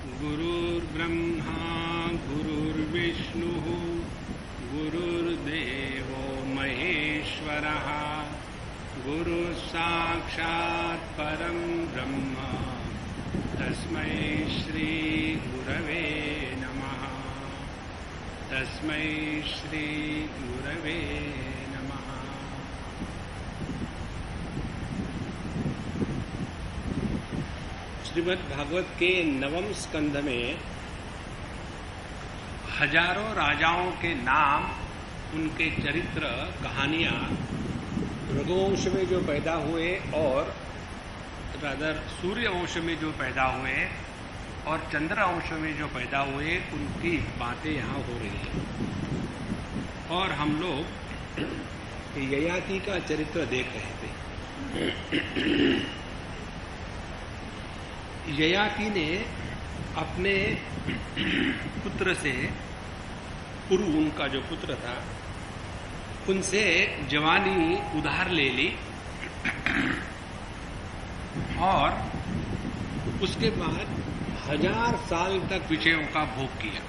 गुरुर्ब्रह्मा गुरुर्विष्णुः गुरुर्देवो महेश्वरः गुरुसाक्षात् परं ब्रह्म तस्मै श्री गुरवे नमः। तस्मै श्री गुरवे नमः। श्रीमद् भागवत के नवम स्कंध में हजारों राजाओं के नाम, उनके चरित्र, कहानियां रघुवंश में जो पैदा हुए और रादर सूर्यवंश में जो पैदा हुए और चंद्रवंश में जो पैदा हुए, उनकी बातें यहाँ हो रही हैं। और हम लोग ययाति का चरित्र देख रहे थे। ययाति ने अपने पुत्र से, पुरु उनका जो पुत्र था, उनसे जवानी उधार ले ली और उसके बाद 1000 साल तक विषयों का भोग किया।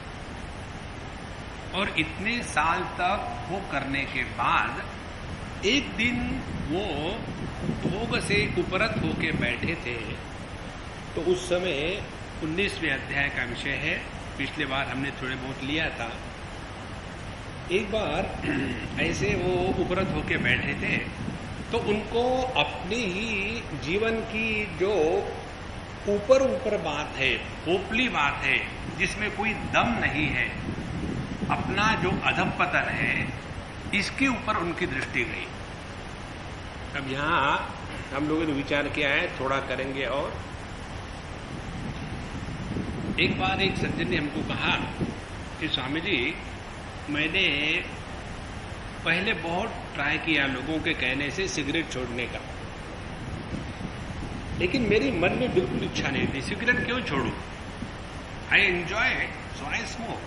और इतने साल तक भोग करने के बाद एक दिन वो भोग से उपरत होके बैठे थे। तो उस समय 19वें अध्याय का विषय है, पिछले बार हमने थोड़े बहुत लिया था। एक बार ऐसे वो उपरत होके बैठे थे तो उनको अपनी ही जीवन की जो ऊपर बात है, पोपली बात है, जिसमें कोई दम नहीं है, अपना जो अधपतन है, इसके ऊपर उनकी दृष्टि गई। अब यहाँ हम लोगों ने विचार किया है, थोड़ा करेंगे। और एक बार एक सज्जन ने हमको कहा कि स्वामी जी, मैंने पहले बहुत ट्राई किया लोगों के कहने से सिगरेट छोड़ने का, लेकिन मेरी मन में बिल्कुल इच्छा नहीं थी। सिगरेट क्यों छोड़ूं? I enjoy it, so I smoke.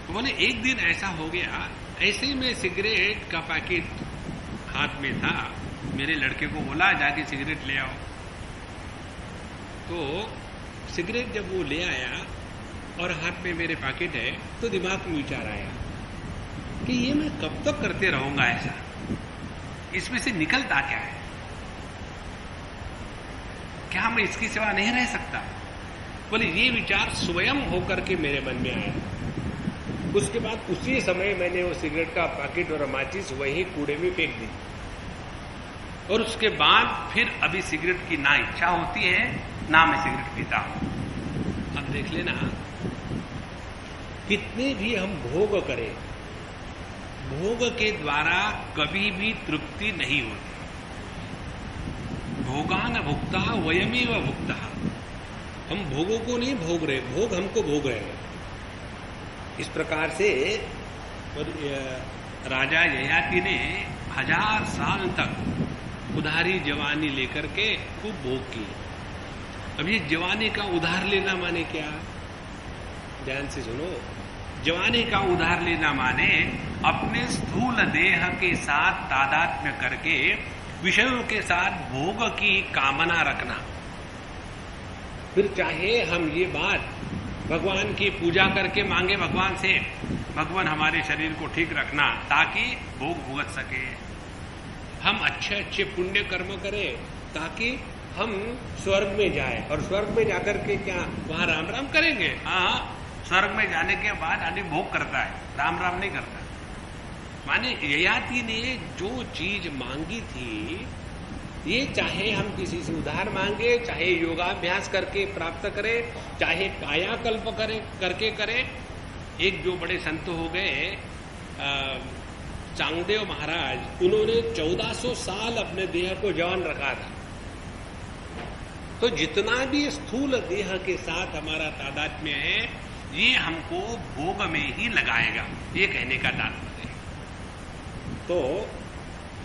तो बोले एक दिन ऐसा हो गया, ऐसे ही मैं सिगरेट का पैकेट हाथ में था, मेरे लड़के को बोला जाके सिगरेट ले आओ। तो सिगरेट जब वो ले आया और हाथ में मेरे पैकेट है, तो दिमाग में विचार आया कि ये मैं कब तक करते रहूंगा ऐसा, इसमें से निकलता क्या है? क्या मैं इसकी सेवा नहीं रह सकता? बोले ये विचार स्वयं होकर के मेरे मन में आया। उसके बाद उसी समय मैंने वो सिगरेट का पैकेट और माचिस वहीं कूड़े में फेंक दी। और उसके बाद फिर अभी सिगरेट की ना इच्छा होती है, ना मैं सिगरेट पीता हूं। अब देख लेना, कितने भी हम भोग करें, भोग के द्वारा कभी भी तृप्ति नहीं होती। भोगान भुक्ता वयमेव भुक्ता। हम भोगों को नहीं भोग रहे, भोग हमको भोग रहे हैं। इस प्रकार से राजा ययाति ने 1000 साल तक उधारी जवानी लेकर के खूब भोग किए। अब ये जवानी का उधार लेना माने क्या? ध्यान से सुनो। जवानी का उधार लेना माने अपने स्थूल देह के साथ तादात्म्य करके विषयों के साथ भोग की कामना रखना। फिर चाहे हम ये बात भगवान की पूजा करके मांगे भगवान से, भगवान हमारे शरीर को ठीक रखना ताकि भोग भुगत सके। हम अच्छे अच्छे पुण्य कर्म करें ताकि हम स्वर्ग में जाए, और स्वर्ग में जाकर के क्या वहां राम राम करेंगे? हाँ, स्वर्ग में जाने के बाद आदमी भोग करता है, राम राम नहीं करता। माने ययाति ने जो चीज मांगी थी, ये चाहे हम किसी से उधार मांगे, चाहे योगाभ्यास करके प्राप्त करें, चाहे कायाकल्प करके करें। एक जो बड़े संत हो गए चांगदेव महाराज, उन्होंने 1400 साल अपने देह को जवान रखा था। तो जितना भी स्थूल देह के साथ हमारा तादात्म्य है, ये हमको भोग में ही लगाएगा, ये कहने का तात्पर्य है। तो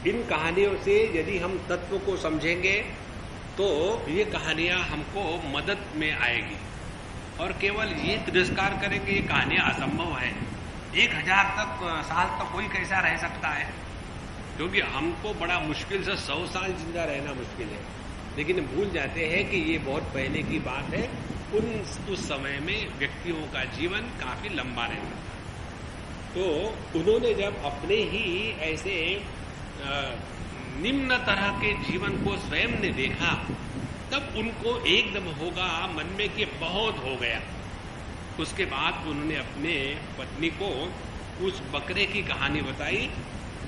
इन कहानियों से यदि हम तत्व को समझेंगे तो ये कहानियां हमको मदद में आएगी। और केवल ये तिरस्कार करेंगे, ये कहानियां असंभव है। 1000 साल तक कोई कैसा रह सकता है? क्योंकि हमको बड़ा मुश्किल से 100 साल जिंदा रहना मुश्किल है, लेकिन भूल जाते हैं कि ये बहुत पहले की बात है उस समय में व्यक्तियों का जीवन काफी लंबा रहता था। तो उन्होंने जब अपने ही ऐसे निम्न तरह के जीवन को स्वयं ने देखा, तब उनको एकदम होगा मन में कि बहुत हो गया। उसके बाद उन्होंने अपने पत्नी को उस बकरे की कहानी बताई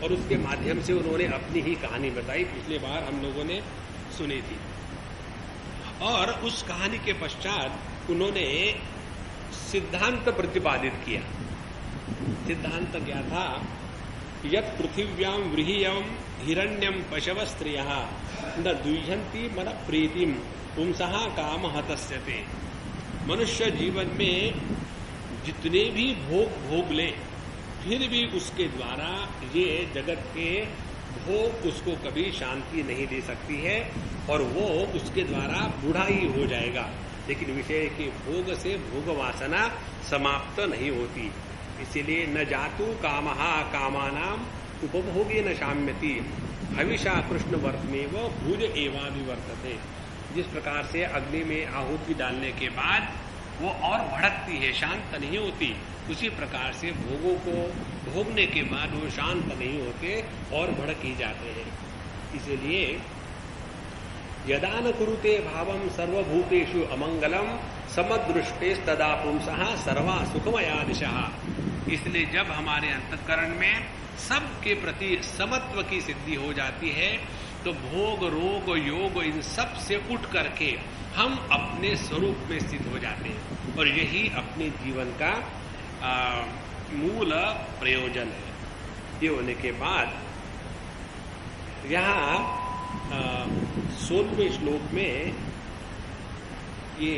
और उसके माध्यम से उन्होंने अपनी ही कहानी बताई, पिछले बार हम लोगों ने सुनी थी। और उस कहानी के पश्चात उन्होंने सिद्धांत प्रतिपादित किया। सिद्धांत क्या था? यत् पृथिव्याम व्रीह्यम हिरण्यम पशव स्त्रियः न दुह्यन्ति मन प्रीतिम पुंसः काम हतस्यते। मनुष्य जीवन में जितने भी भोग ले, फिर भी उसके द्वारा ये जगत के भोग उसको कभी शांति नहीं दे सकती है और वो उसके द्वारा बूढ़ा ही हो जाएगा। लेकिन विषय के भोग से भोग वासना समाप्त नहीं होती। इसीलिए न जातु कामः कामानाम उपभोगे न शाम्यति हविषा कृष्ण वर्तमेव भुज एवाभिवर्तते। जिस प्रकार से अग्नि में आहुति डालने के बाद वो और भड़कती है, शांत नहीं होती, उसी प्रकार से भोगों को भोगने के बाद वो शांत नहीं होते और भड़क ही जाते हैं। इसीलिए यदा न कुरुते भावम सर्वभूतेषु अमंगलम समदृष्टे तदा पुंसः सर्वा सुखमया दिशः। इसलिए जब हमारे अंतःकरण में सबके प्रति समत्व की सिद्धि हो जाती है, तो भोग रोग योग इन सब से उठ करके हम अपने स्वरूप में स्थित हो जाते हैं। और यही अपने जीवन का मूल प्रयोजन है। ये होने के बाद यहाँ 16वें श्लोक में ये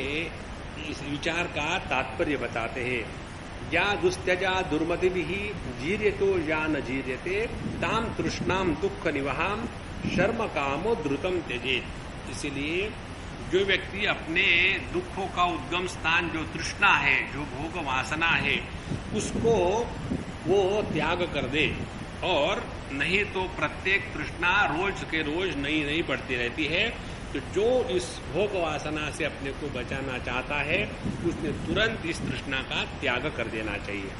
इस विचार का तात्पर्य बताते हैं। या दुस्त्यजा दुर्मतिभिः जीर्यतो या न जीर्यते ताम तृष्णाम दुख निवहाम शर्म कामो द्रुतम त्यजेत। इसलिए जो व्यक्ति अपने दुखों का उद्गम स्थान जो तृष्णा है, जो भोग वासना है, उसको वो त्याग कर दे। और नहीं तो प्रत्येक तृष्णा रोज के रोज नई नई बढ़ती रहती है। तो जो इस भोग वासना से अपने को बचाना चाहता है, उसने तुरंत इस तृष्णा का त्याग कर देना चाहिए।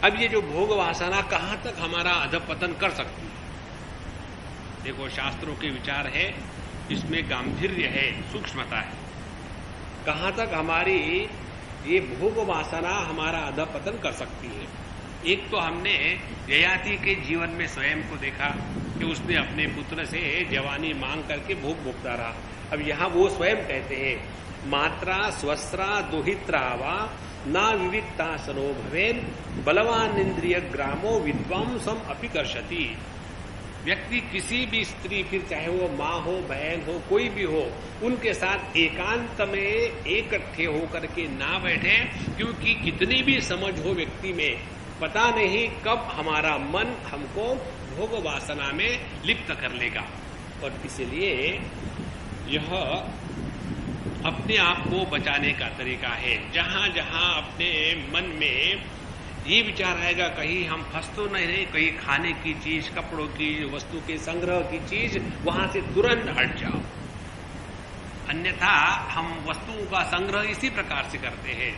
अब ये जो भोग वासना कहाँ तक हमारा अधपतन कर सकती है? देखो, शास्त्रों के विचार है, इसमें गांभीर्य है, सूक्ष्मता है। कहाँ तक हमारी ये भोग वासना हमारा अधपतन कर सकती है? एक तो हमने ययाति के जीवन में स्वयं को देखा कि उसने अपने पुत्र से जवानी मांग करके भोग भोगता रहा। अब यहाँ वो स्वयं कहते हैं मात्रा स्वस्रा दोहित्रा वा ना विविक्ता सनो भवेन बलवान इंद्रिय ग्रामो विद्वांसम अपि कर्षति। व्यक्ति किसी भी स्त्री, फिर चाहे वो माँ हो, बहन हो, कोई भी हो, उनके साथ एकांत में इकट्ठे होकर के ना बैठे, क्योंकि कितनी भी समझ हो व्यक्ति में, पता नहीं कब हमारा मन हमको भोग वासना में लिप्त कर लेगा। और इसलिए यह अपने आप को बचाने का तरीका है। जहां जहां अपने मन में ये विचार आएगा कहीं हम फंस तो नहीं रहे, कहीं खाने की चीज, कपड़ों की, वस्तु के संग्रह की चीज, वहां से तुरंत हट जाओ। अन्यथा हम वस्तुओं का संग्रह इसी प्रकार से करते हैं।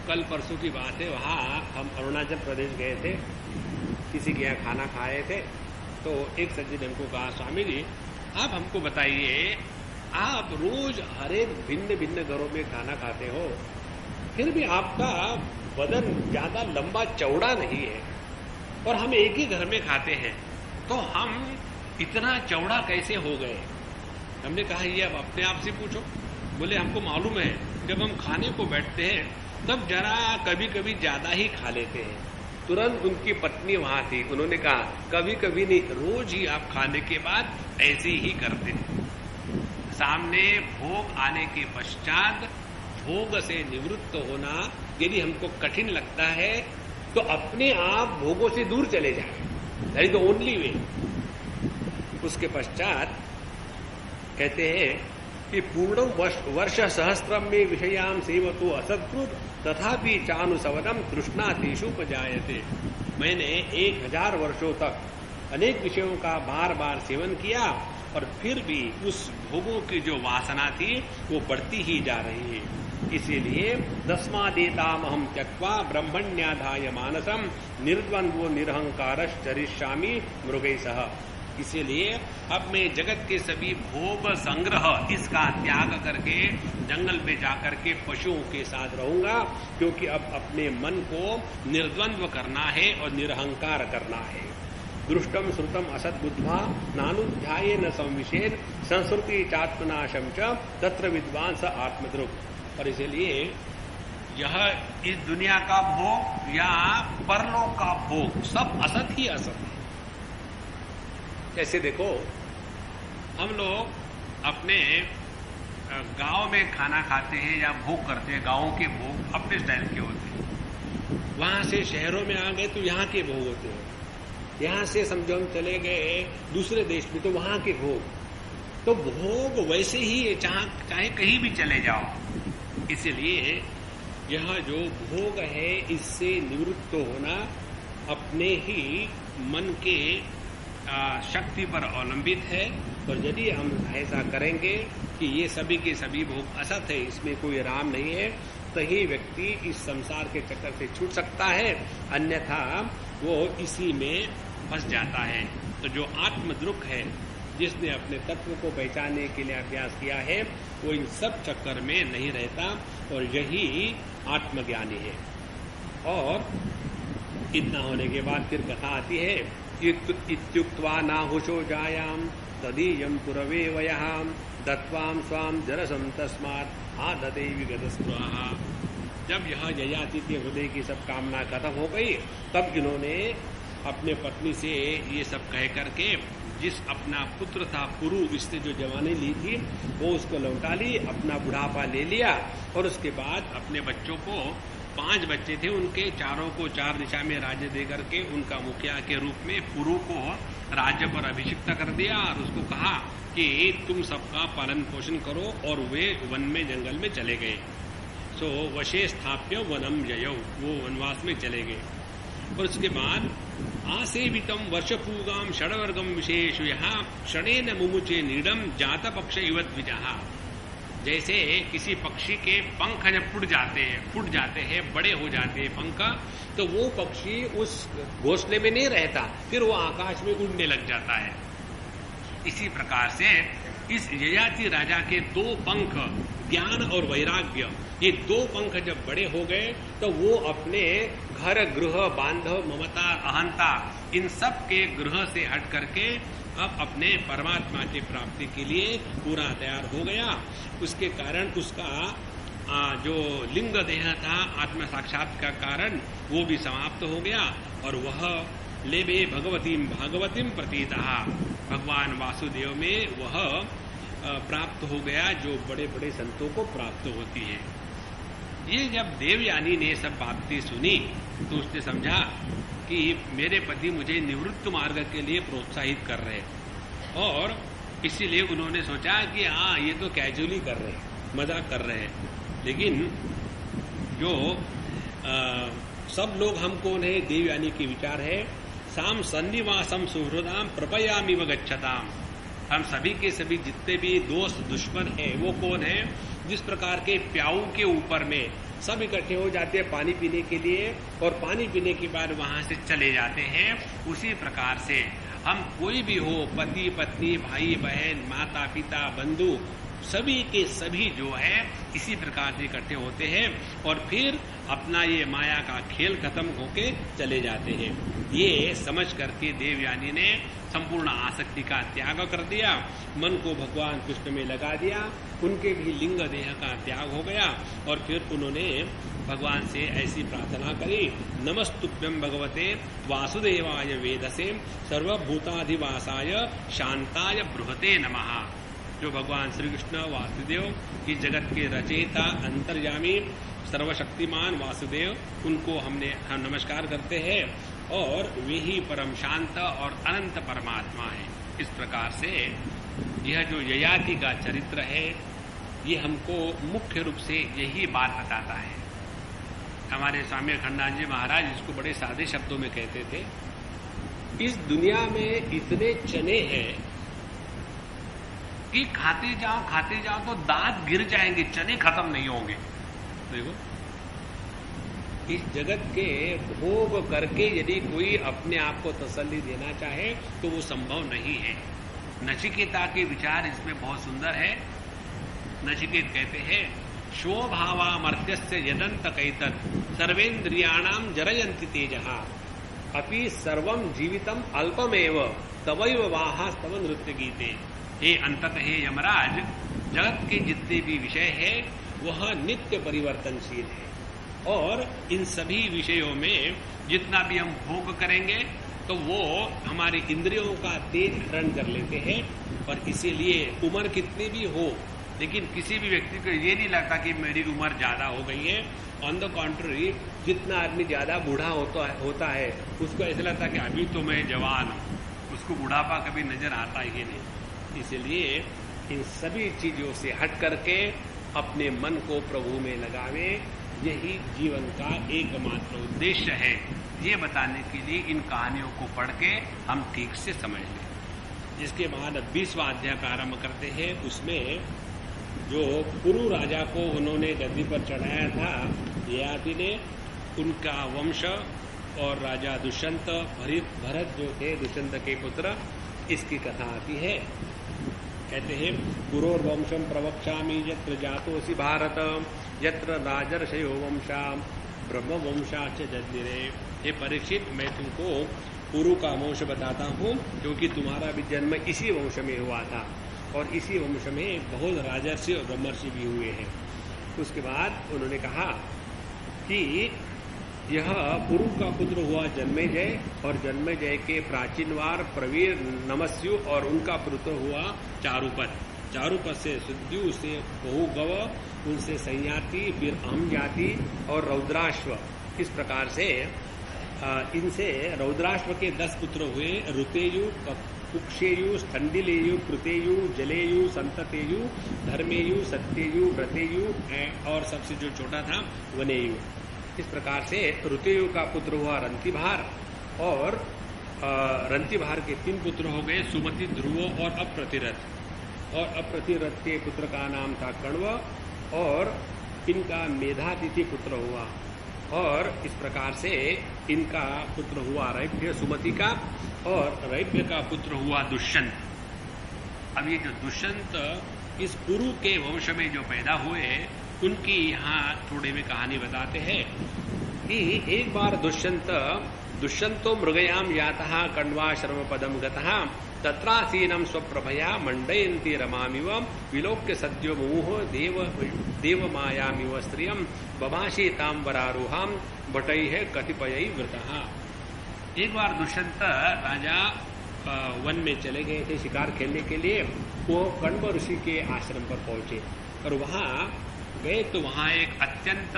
कल परसों की बात है, वहां हम अरुणाचल प्रदेश गए थे, किसी के यहाँ खाना खाए थे। तो एक सज्जन हमको कहा, स्वामी जी आप हमको बताइए, आप रोज हर एक भिन्न भिन्न घरों में खाना खाते हो, फिर भी आपका बदन ज्यादा लंबा चौड़ा नहीं है, और हम एक ही घर में खाते हैं, तो हम इतना चौड़ा कैसे हो गए? हमने कहा ये अब अपने आप से पूछो। बोले हमको मालूम है, जब हम खाने को बैठते हैं तब जरा कभी कभी ज्यादा ही खा लेते हैं। तुरंत उनकी पत्नी वहां थी, उन्होंने कहा कभी कभी नहीं, रोज ही आप खाने के बाद ऐसे ही करते हैं। सामने भोग आने के पश्चात भोग से निवृत्त होना यदि हमको कठिन लगता है, तो अपने आप भोगों से दूर चले जाए, that is the only way. उसके पश्चात कहते हैं कि पूर्णम वर्ष सहस्त्रम में विषयाम सेवतो असत्कृत तथापि चानुसवनम तृष्णातिषुपजायते। मैंने 1000 वर्षों तक अनेक विषयों का बार बार सेवन किया, और फिर भी उस भोगों की जो वासना थी वो बढ़ती ही जा रही है। इसीलिए तस्मादेतामहं त्यक्त्वा ब्रह्मण्याधाय मानसम निर्द्वंद्वो निरहंकारश्चरिष्यामि मृगैः सह। इसीलिए अब मैं जगत के सभी भोग संग्रह इसका त्याग करके जंगल में जाकर के पशुओं के साथ रहूंगा, क्योंकि अब अपने मन को निर्द्वंद्व करना है और निरहंकार करना है। दृष्टम श्रुतम असत बुद्ध्वा नानुध्याये न संविशेन संस्कृति चात्मनाशम च तत्र विद्वान स आत्मद्रुप। और इसीलिए यह इस दुनिया का भोग या परलोक का भोग सब असत ही असत है। जैसे देखो, हम लोग अपने गांव में खाना खाते हैं या भोग करते हैं, गांवों के भोग अपने स्टाइल के होते हैं। वहां से शहरों में आ गए तो यहाँ के भोग होते हैं, यहां से समझो हम चले गए दूसरे देश में तो वहां के भोग, तो भोग वैसे ही है चाहे कहीं भी चले जाओ। इसलिए यह जो भोग है इससे निवृत्त होना अपने ही मन के शक्ति पर अवलंबित है। और यदि हम ऐसा करेंगे कि ये सभी के सभी भोग असत है, इसमें कोई राम नहीं है, तो ही व्यक्ति इस संसार के चक्कर से छूट सकता है, अन्यथा वो इसी में फंस जाता है। तो जो आत्मद्रुक है, जिसने अपने तत्व को पहचानने के लिए अभ्यास किया है, वो इन सब चक्कर में नहीं रहता और यही आत्मज्ञानी है। और इतना होने के बाद फिर कथा आती है, इत्युक्त्वा नाहुषो जायाम तदीयम पुरवे वयहाम दत्वाम स्वाम जरसम तस्मात् आदते विगतस्पृहा। जब यह ययाति के हृदय की सब कामना खत्म हो गई, तब इन्होंने अपने पत्नी से ये सब कह करके जिस अपना पुत्र था पुरु, इससे जो जवानी ली थी वो उसको लौटा ली, अपना बुढ़ापा ले लिया और उसके बाद अपने बच्चों को 5 बच्चे थे, उनके चारों को 4 दिशा में राज्य दे करके उनका मुखिया के रूप में पुरु को राज्य पर अभिषिक्त कर दिया और उसको कहा कि तुम सबका पालन पोषण करो, और वे वन में जंगल में चले गए। सो वशे स्थाप्य वनम जयौ, वो वनवास में चले गए। और उसके बाद आसेवितम वर्षपूगाम षडवर्गम विशेष यहाँ षडेन मुमुचे नीडम जात पक्ष इव द्विजः। जैसे किसी पक्षी के पंख जब फूट जाते हैं, बड़े हो जाते हैं पंख, तो वो पक्षी उस घोंसले में नहीं रहता, फिर वो आकाश में उड़ने लग जाता है। इसी प्रकार से इस ययाति राजा के 2 पंख, ज्ञान और वैराग्य, ये 2 पंख जब बड़े हो गए तो वो अपने घर, गृह, बांधव, ममता, अहंता, इन सब के गृह से हट करके अब अपने परमात्मा की प्राप्ति के लिए पूरा तैयार हो गया। उसके कारण उसका जो लिंग देह था, आत्म साक्षात का कारण, वो भी समाप्त हो गया और वह लेबे भगवतीम भागवतीम प्रतीतः, भगवान वासुदेव में वह प्राप्त हो गया जो बड़े बड़े संतों को प्राप्त होती है। ये जब देवयानी ने सब बातें सुनी तो उसने समझा कि मेरे पति मुझे निवृत्त मार्ग के लिए प्रोत्साहित कर रहे हैं, और इसीलिए उन्होंने सोचा कि हाँ ये तो कैजुअली कर रहे हैं, मजाक कर रहे हैं। लेकिन जो सब लोग हम कौन है, देवयानी के विचार है, साम सन्निवासम सुहृदाम प्रपयामि व गच्छताम। हम सभी के सभी जितने भी दोस्त दुश्मन हैं वो कौन है, जिस प्रकार के प्याऊ के ऊपर में सब इकट्ठे हो जाते हैं पानी पीने के लिए और पानी पीने के बाद वहां से चले जाते हैं, उसी प्रकार से हम कोई भी हो, पति पत्नी, भाई बहन, माता पिता, बंधु, सभी के सभी जो है इसी प्रकार से इकट्ठे होते हैं और फिर अपना ये माया का खेल खत्म होके चले जाते हैं। ये समझ करके देवयानी ने संपूर्ण आसक्ति का त्याग कर दिया, मन को भगवान कृष्ण में लगा दिया, उनके भी लिंग देह का त्याग हो गया और फिर उन्होंने भगवान से ऐसी प्रार्थना करी, नमस्तुभ्यं भगवते वासुदेवाय वेदसे सर्वभूताधिवासाय शांताय बृहते नमः। जो भगवान श्री कृष्ण वासुदेव की जगत के रचयिता, अंतर्यामी, सर्वशक्तिमान वासुदेव, उनको हम नमस्कार करते हैं और वे ही परम शांत और अनंत परमात्मा है। इस प्रकार से यह जो ययाति का चरित्र है ये हमको मुख्य रूप से यही बात बताता है। हमारे स्वामी अखंडानंद जी महाराज इसको बड़े सादे शब्दों में कहते थे, इस दुनिया में इतने चने हैं कि खाते जाओ तो दांत गिर जाएंगे, चने खत्म नहीं होंगे। देखो, इस जगत के भोग करके यदि कोई अपने आप को तसल्ली देना चाहे तो वो संभव नहीं है। नचिकेता के विचार इसमें बहुत सुंदर है। नचिकेत कहते हैं, शोभावामर्त्यस्य यदंत कैतत् सर्वेन्द्रियाणाम जरयन्ति तेजः अपि सर्वम जीवितम अल्पमेव तवैव वाहास्तव नृत्य गीते। हे अंततः हे यमराज, जगत के जितने भी विषय है वह नित्य परिवर्तनशील है और इन सभी विषयों में जितना भी हम भोग करेंगे तो वो हमारी इंद्रियों का तेज हरण कर लेते हैं। और इसीलिए उम्र कितनी भी हो, लेकिन किसी भी व्यक्ति को ये नहीं लगता कि मेरी उम्र ज्यादा हो गई है। ऑन द कॉन्ट्ररी, जितना आदमी ज्यादा बूढ़ा होता है उसको ऐसा लगता है कि अभी तो मैं जवान हूं, उसको बुढ़ापा कभी नजर आता ही नहीं। इसलिए इन सभी चीजों से हट करके अपने मन को प्रभु में लगावे, यही जीवन का एकमात्र उद्देश्य है। ये बताने के लिए इन कहानियों को पढ़ के हम ठीक से समझ लें। इसके बाद 20वां अध्याय प्रारंभ करते हैं। उसमें जो पुरु राजा को उन्होंने गद्दी पर चढ़ाया था ययाति ने, उनका वंश और राजा दुष्यंत भरत जो थे दुष्यंत के पुत्र, इसकी कथा आती है। कहते हैं, पुरोर्वंशम प्रवक्ष्यामि यत्र जातोऽसि भारत यत्र राजर्षयो वंशा ब्रह्म वंशाच जज्ञिरे। हे परीक्षित, मैं तुमको पुरु का वंश बताता हूँ क्योंकि तुम्हारा भी जन्म इसी वंश में हुआ था और इसी वंश में बहुत राजर्षि और ब्रह्मर्षि भी हुए हैं। उसके बाद उन्होंने कहा कि यह पुरु का पुत्र हुआ जन्मेजय और जन्मेजय के प्राचीनवार प्रवीर नमस्यु और उनका पुत्र हुआ चारुपत। चारुपत से सुद्यु, से बहुगव, उनसे संयाति, फिर अहम जाति और रौद्राश्व। इस प्रकार से इनसे रौद्राश्व के 10 पुत्र हुए, ऋतेयु, कुक्षेयु, स्थंडिलेयु, कृतेयु, जलेयु, संततेयु, धर्मेयु, सत्येयु, व्रतेयु और सबसे जो छोटा था वनेयु। इस प्रकार से ऋतेयु का पुत्र हुआ रंतिभार और रंतिभार के 3 पुत्र हो गए, सुमति, ध्रुव और अप्रतिरथ। और अप्रतिरथ के पुत्र का नाम था कण्व और इनका मेधातिथि पुत्र हुआ। और इस प्रकार से इनका पुत्र हुआ रैभ्य, सुमति का, और रैभ्य का पुत्र हुआ दुष्यंत। अब ये जो दुष्यंत इस पुरु के वंश में जो पैदा हुए, उनकी यहाँ थोड़ी में कहानी बताते हैं कि एक बार दुष्यंतो मृगयाम यातः कण्वा शर्म पदम गतः तत्रासीनम स्वप्रभया मंडयन्ती रमामिव विलोक्य सद्यो मुहुः देव मायामिव स्त्रियम बभाषी तांबरारूहाम बटैः कतिपयै वृतः। एक बार दुष्यंत राजा वन में चले गए थे शिकार खेलने के लिए। वो कण्व ऋषि के आश्रम पर पहुंचे और वहां गए तो वहां एक अत्यंत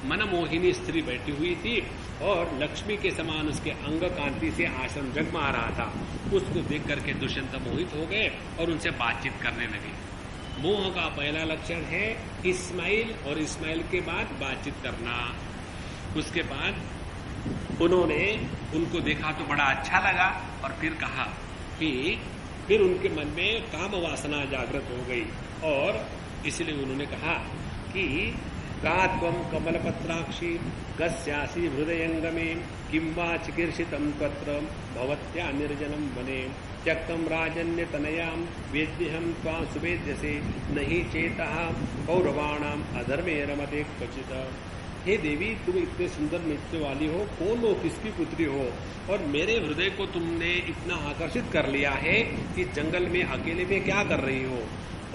मनमोहिनी स्त्री बैठी हुई थी और लक्ष्मी के समान उसके अंग कांति से आश्रम जगमा रहा था। उसको देख करके दुष्यंत मोहित हो गए और उनसे बातचीत करने लगे। मोह का पहला लक्षण है इस्माइल, और इस्माइल के बाद बातचीत करना। उसके बाद उन्होंने उनको देखा तो बड़ा अच्छा लगा और फिर कहा कि फिर उनके मन में काम वासना जागृत हो गई और इसलिए उन्होंने कहा कि का त्वं कमलपत्राक्षी कस्यासि हृदयंगमे किं वा चिकीर्षितं तत्र भवत्या निर्जनं वने त्यक्तं राजन्यतनयां वेद्यहं त्वां सुवेद्यसे नहि चेतः कौरवाणाम अधर्मे रमते क्वचित्। हे देवी, तुम इतने सुंदर नृत्य वाली हो, कौन हो, किसकी पुत्री हो, और मेरे हृदय को तुमने इतना आकर्षित कर लिया है कि जंगल में अकेले में क्या कर रही हो।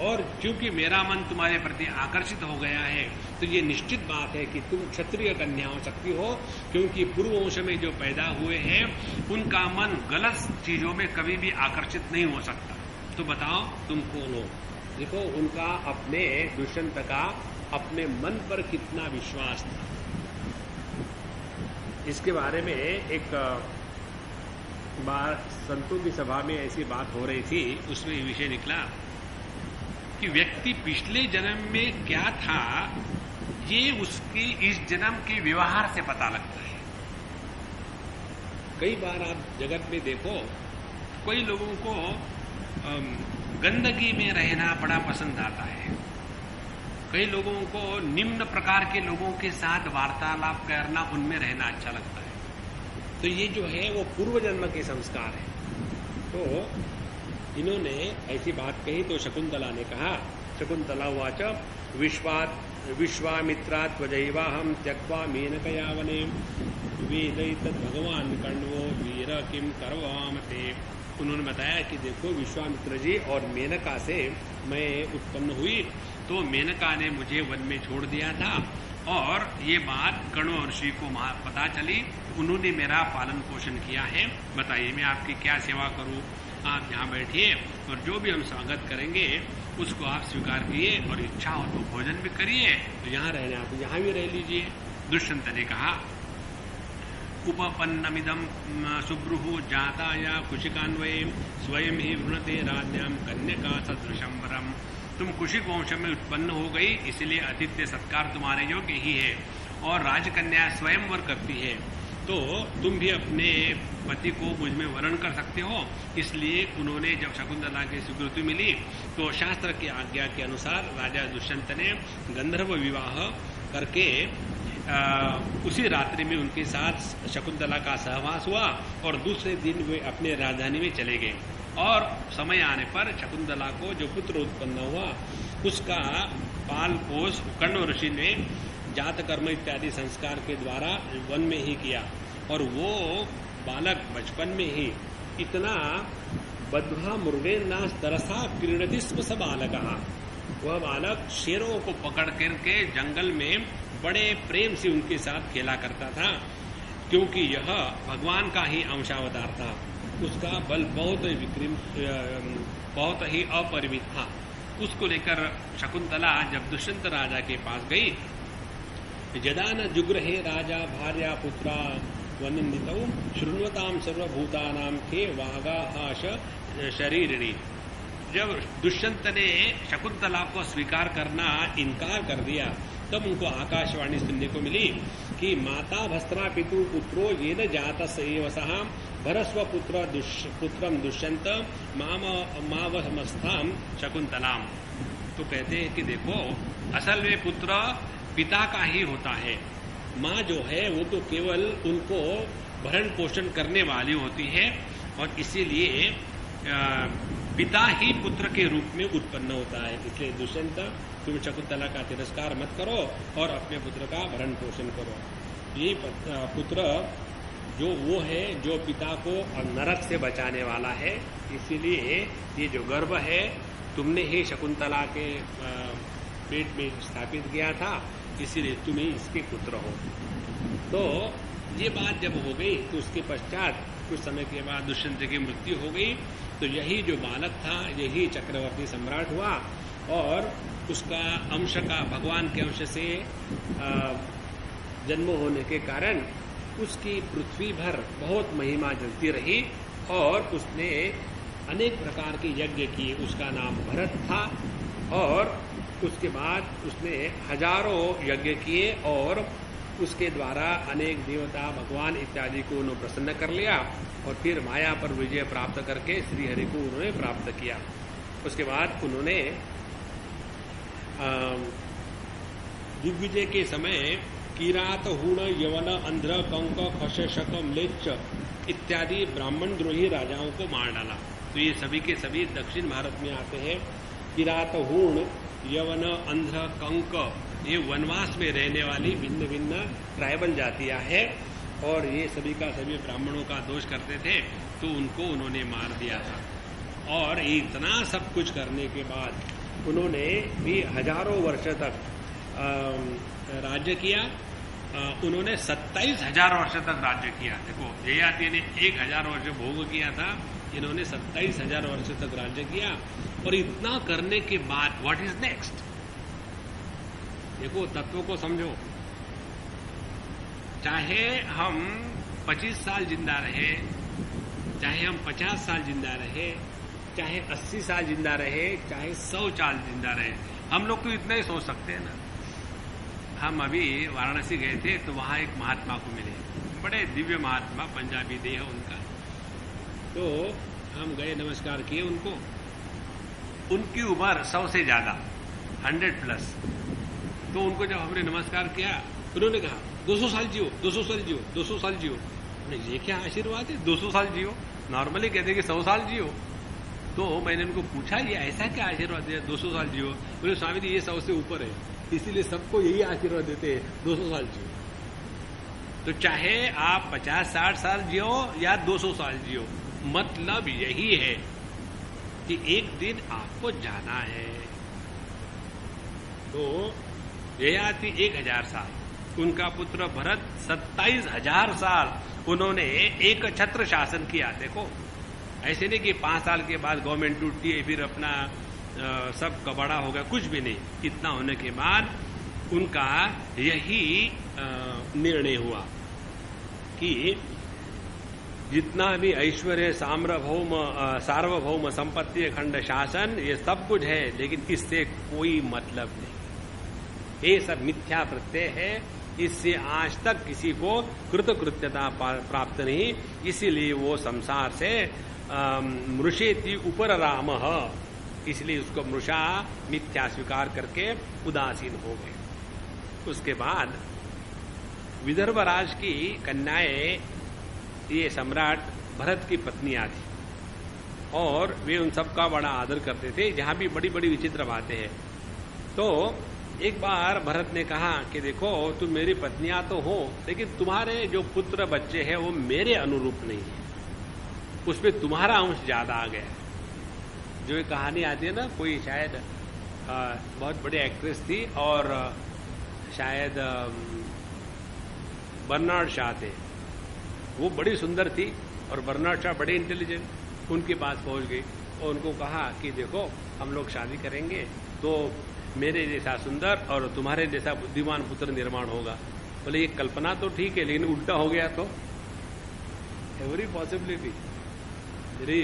और क्योंकि मेरा मन तुम्हारे प्रति आकर्षित हो गया है तो ये निश्चित बात है कि तुम क्षत्रिय कन्या हो सकती हो, क्योंकि पूर्व वंश में जो पैदा हुए हैं उनका मन गलत चीजों में कभी भी आकर्षित नहीं हो सकता। तो बताओ तुम कौन हो। देखो, उनका अपने दुष्यंत का अपने मन पर कितना विश्वास था। इसके बारे में एक बार संतों की सभा में ऐसी बात हो रही थी, उसमें विषय निकला कि व्यक्ति पिछले जन्म में क्या था ये उसकी इस जन्म के व्यवहार से पता लगता है। कई बार आप जगत में देखो, कई लोगों को गंदगी में रहना बड़ा पसंद आता है। कई लोगों को निम्न प्रकार के लोगों के साथ वार्तालाप करना, उनमें रहना अच्छा लगता है। तो ये जो है वो पूर्व जन्म के संस्कार है। तो इन्होंने ऐसी बात कही तो शकुंतला ने कहा, शकुंतला उवाच विश्वामित्रात् त्वजैवाहं त्यक्त्वा मेनकया वने वेदैतद् भगवान् कण्वो वीर किं करवाम ते। उन्होंने बताया कि देखो विश्वामित्र जी और मेनका से मैं उत्पन्न हुई, तो मेनका ने मुझे वन में छोड़ दिया था और ये बात कण्व ऋषि को पता चली, उन्होंने मेरा पालन पोषण किया है। बताइए मैं आपकी क्या सेवा करूं? आप यहाँ बैठिए और जो भी हम स्वागत करेंगे उसको आप स्वीकार कीजिए और इच्छा हो तो भोजन भी करिए, तो यहाँ रहने आप यहाँ भी रह लीजिए। दुष्यंत ने कहा उपपन्नमिदं सुब्रुहु जाताया कुशिकान्वये स्वयं ही वृणते राज्ञां कन्यका सदृशं वरम। तुम कुशिक वंश में उत्पन्न हो गई, इसलिए आतिथ्य सत्कार तुम्हारे योग्य ही है और राजकन्या स्वयंवर करती है, तो तुम भी अपने पति को मुझ में वर्ण कर सकते हो। इसलिए उन्होंने जब शकुंतला की स्वीकृति मिली तो शास्त्र की आज्ञा के अनुसार राजा दुष्यंत ने गंधर्व विवाह करके उसी रात्रि में उनके साथ शकुंतला का सहवास हुआ और दूसरे दिन वे अपने राजधानी में चले गए। और समय आने पर शकुंतला को जो पुत्र उत्पन्न हुआ उसका पाल पोष कण्व ऋषि ने जात कर्म इत्यादि संस्कार के द्वारा वन में ही किया और वो बालक बचपन में ही इतना बद्धा मुर्गेन्ना तरसा क्रीडति स्म स बालकः, वह बालक शेरों को पकड़ करके जंगल में बड़े प्रेम से उनके साथ खेला करता था, क्योंकि यह भगवान का ही अंशावतार था। उसका बल बहुत ही अपरिमित था। उसको लेकर शकुंतला जब दुष्यंत राजा के पास गई, यदा न जुग्रहे राजा भार्या पुत्रा वनिन्दितौ शृण्वतां सर्वभूतानां के वागाहाश शरीरिणी। जब दुष्यंत ने शकुंतला को स्वीकार करना इनकार कर दिया, तब उनको आकाशवाणी सुनने को मिली कि माता भस्त्रा पितु पुत्रो येन जातस्य एव सः भरस्व पुत्रम दुष्यंत मावमस्थाम शकुंतलाम। तो कहते हैं कि देखो असल में पुत्र पिता का ही होता है, माँ जो है वो तो केवल उनको भरण पोषण करने वाली होती है और इसीलिए पिता ही पुत्र के रूप में उत्पन्न होता है। इसलिए दुष्यंत तुम शकुंतला का तिरस्कार मत करो और अपने पुत्र का भरण पोषण करो। ये पुत्र जो वो है जो पिता को नरक से बचाने वाला है, इसीलिए ये जो गर्भ है तुमने ही शकुंतला के पेट में स्थापित किया था, इसीलिए तुम ही इसके पुत्र हो। तो ये बात जब हो गई तो उसके पश्चात कुछ समय के बाद दुष्यंत की मृत्यु हो गई। तो यही जो बालक था यही चक्रवर्ती सम्राट हुआ और उसका अंश का भगवान के अंश से जन्म होने के कारण उसकी पृथ्वी भर बहुत महिमा जलती रही और उसने अनेक प्रकार के यज्ञ किए। उसका नाम भरत था और उसके बाद उसने हजारों यज्ञ किए और उसके द्वारा अनेक देवता भगवान इत्यादि को उन्होंने प्रसन्न कर लिया और फिर माया पर विजय प्राप्त करके श्रीहरि को उन्होंने प्राप्त किया। उसके बाद उन्होंने दिग्विजय के समय किरात हूण यवन अंध्र कंक खश शक म्लेच्छ इत्यादि ब्राह्मण द्रोही राजाओं को मार डाला। तो ये सभी के सभी दक्षिण भारत में आते हैं। किरात हूण यवन अंध्र कंक ये वनवास में रहने वाली भिन्न भिन्न ट्राइबल जातियां हैं और ये सभी का सभी ब्राह्मणों का दोष करते थे, तो उनको उन्होंने मार दिया था। और इतना सब कुछ करने के बाद उन्होंने भी हजारों वर्ष तक राज्य किया। उन्होंने 27,000 वर्ष तक राज्य किया। देखो ययाति ने 1,000 वर्ष भोग किया था, इन्होंने 27,000 वर्ष तक राज्य किया। और इतना करने के बाद व्हाट इज नेक्स्ट? देखो तत्व को समझो। चाहे हम 25 साल जिंदा रहे, चाहे हम 50 साल जिंदा रहे, चाहे 80 साल जिंदा रहे, चाहे 100 साल जिंदा रहे, हम लोग तो इतना ही सोच सकते हैं ना। हम अभी वाराणसी गए थे तो वहां एक महात्मा को मिले, बड़े दिव्य महात्मा, पंजाबी देह उनका। तो हम गए, नमस्कार किए उनको। उनकी उम्र 100 से ज्यादा, 100+। तो उनको जब हमने नमस्कार किया, उन्होंने कहा 200 साल जियो, 200 साल जियो, 200 साल जियो। ये क्या आशीर्वाद है, 200 साल जियो? नॉर्मली कहते हैं कि 100 साल जियो। तो मैंने उनको पूछा, ये ऐसा क्या आशीर्वाद दिया, 200 साल जियो? बोले स्वामी जी ये 100 से ऊपर है, इसीलिए सबको यही आशीर्वाद देते हैं, 200 साल जियो। तो चाहे आप 50-60 साल जियो या 200 साल जियो, मतलब यही है कि एक दिन आपको जाना है। तो ययाति 1000 साल, उनका पुत्र भरत 27,000 साल उन्होंने एक छत्र शासन किया। देखो ऐसे नहीं कि 5 साल के बाद गवर्नमेंट टूटती है, फिर अपना सब कबाड़ा हो गया, कुछ भी नहीं। इतना होने के बाद उनका यही निर्णय हुआ कि जितना भी ऐश्वर्य, सार्वभौम संपत्ति, अखंड शासन, ये सब कुछ है, लेकिन इससे कोई मतलब नहीं। ये सब मिथ्या प्रत्यय है, इससे आज तक किसी को कृतकृत्यता प्राप्त नहीं। इसीलिए वो संसार से मृषेति उपर राम, इसलिए उसको मृषा मिथ्या स्वीकार करके उदासीन हो गए। उसके बाद विदर्भराज की कन्याएं ये सम्राट भरत की पत्नियां थी और वे उन सबका बड़ा आदर करते थे। जहां भी बड़ी बड़ी विचित्र बातें हैं। तो एक बार भरत ने कहा कि देखो तुम मेरी पत्नियां तो हो, लेकिन तुम्हारे जो पुत्र बच्चे हैं वो मेरे अनुरूप नहीं है, उसमें तुम्हारा अंश ज्यादा आ गया। जो एक कहानी आती है ना, कोई शायद बहुत बड़ी एक्ट्रेस थी और शायद बर्नार्ड शॉ थे, वो बड़ी सुंदर थी और बर्नार्ड शॉ बड़े इंटेलिजेंट। उनके पास पहुंच गई और उनको कहा कि देखो हम लोग शादी करेंगे तो मेरे जैसा सुंदर और तुम्हारे जैसा बुद्धिमान पुत्र निर्माण होगा। बोले ये कल्पना तो ठीक है, लेकिन उल्टा हो गया तो एवरी पॉसिबिलिटी,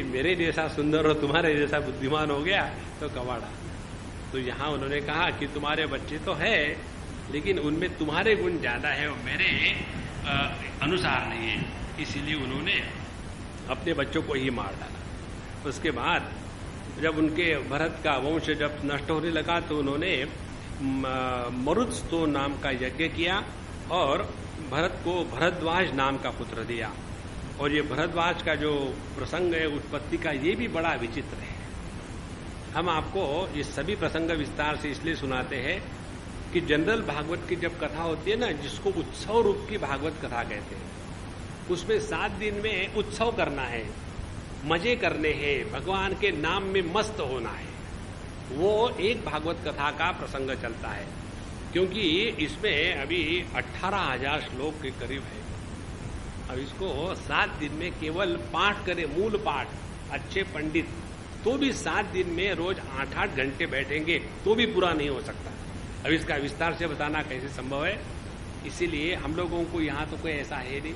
मेरे जैसा सुंदर और तुम्हारे जैसा बुद्धिमान हो गया तो कबाड़ा। तो यहां उन्होंने कहा कि तुम्हारे बच्चे तो है, लेकिन उनमें तुम्हारे गुण ज्यादा है और मेरे अनुसार नहीं है, इसीलिए उन्होंने अपने बच्चों को ही मार डाला। उसके बाद जब उनके भरत का वंश जब नष्ट होने लगा तो उन्होंने मरुत्स्तो नाम का यज्ञ किया और भरत को भरद्वाज नाम का पुत्र दिया। और ये भरद्वाज का जो प्रसंग है उत्पत्ति का, ये भी बड़ा विचित्र है। हम आपको ये सभी प्रसंग विस्तार से इसलिए सुनाते हैं कि जनरल भागवत की जब कथा होती है ना, जिसको उत्सव रूप की भागवत कथा कहते हैं, उसमें 7 दिन में उत्सव करना है, मजे करने हैं, भगवान के नाम में मस्त होना है। वो एक भागवत कथा का प्रसंग चलता है, क्योंकि इसमें अभी 18,000 श्लोक के करीब है। अब इसको 7 दिन में केवल पाठ करे, मूल पाठ, अच्छे पंडित, तो भी 7 दिन में रोज 8-8 घंटे बैठेंगे तो भी पूरा नहीं हो सकता। अब इसका विस्तार से बताना कैसे संभव है। इसीलिए हम लोगों को यहाँ तो कोई ऐसा है नहीं,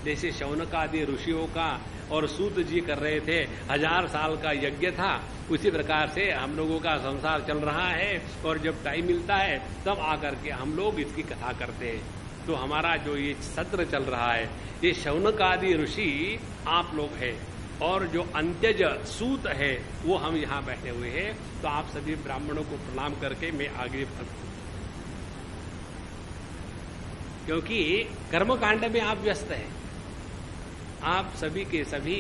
जैसे शौनक आदि ऋषियों का और सूत जी कर रहे थे, 1000 साल का यज्ञ था, उसी प्रकार से हम लोगों का संसार चल रहा है। और जब टाइम मिलता है तब आकर के हम लोग इसकी कथा करते हैं। तो हमारा जो ये सत्र चल रहा है, ये शौनक आदि ऋषि आप लोग हैं और जो अंत्यज सूत है वो हम यहाँ बैठे हुए हैं। तो आप सभी ब्राह्मणों को प्रणाम करके मैं आगे बढ़ूं, क्योंकि कर्मकांड में आप व्यस्त हैं। आप सभी के सभी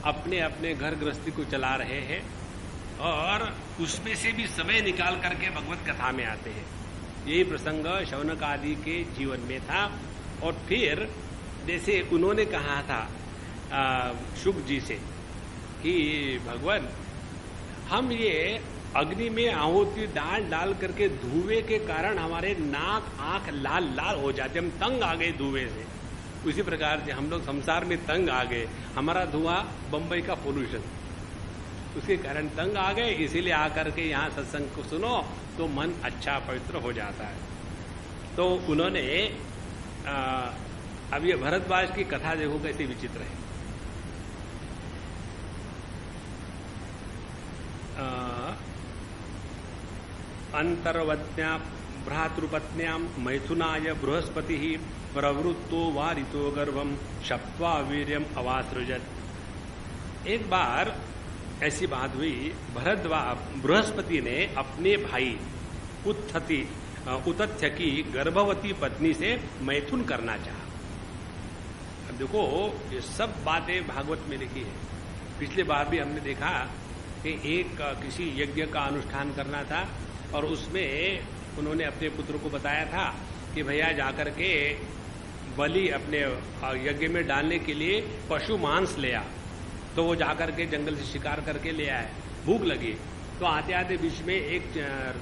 अपने अपने घर गृहस्थी को चला रहे हैं और उसमें से भी समय निकाल करके भगवत कथा में आते हैं। यही प्रसंग शौनक आदि के जीवन में था। और फिर जैसे उन्होंने कहा था शुक जी से कि भगवान, हम ये अग्नि में आहुति डाल करके धुएं के कारण हमारे नाक आंख लाल लाल हो जाते, हम तंग आ गए धुएं से। उसी प्रकार से हम लोग संसार में तंग आ गए, हमारा धुआं बंबई का पोल्यूशन, उसके कारण तंग आ गए। इसीलिए आकर के यहाँ सत्संग को सुनो तो मन अच्छा पवित्र हो जाता है। तो उन्होंने अब ये भरद्वाज की कथा देखो कैसी विचित्र है। अंतर्वत्या भ्रातृपत्न्याम मैथुनाय बृहस्पति प्रवृत्तो वारितो गर्भम शप्त्वा वीर्यम अवासृजत। एक बार ऐसी बात हुई, बृहस्पति ने अपने भाई उतथ्य की गर्भवती पत्नी से मैथुन करना चाहा। अब देखो, ये सब बातें भागवत में लिखी है। पिछले बार भी हमने देखा कि एक किसी यज्ञ का अनुष्ठान करना था और उसमें उन्होंने अपने पुत्र को बताया था कि भैया जाकर के बलि अपने यज्ञ में डालने के लिए पशु मांस ले आ। तो वो जाकर के जंगल से शिकार करके ले आए, भूख लगी तो आते आते बीच में एक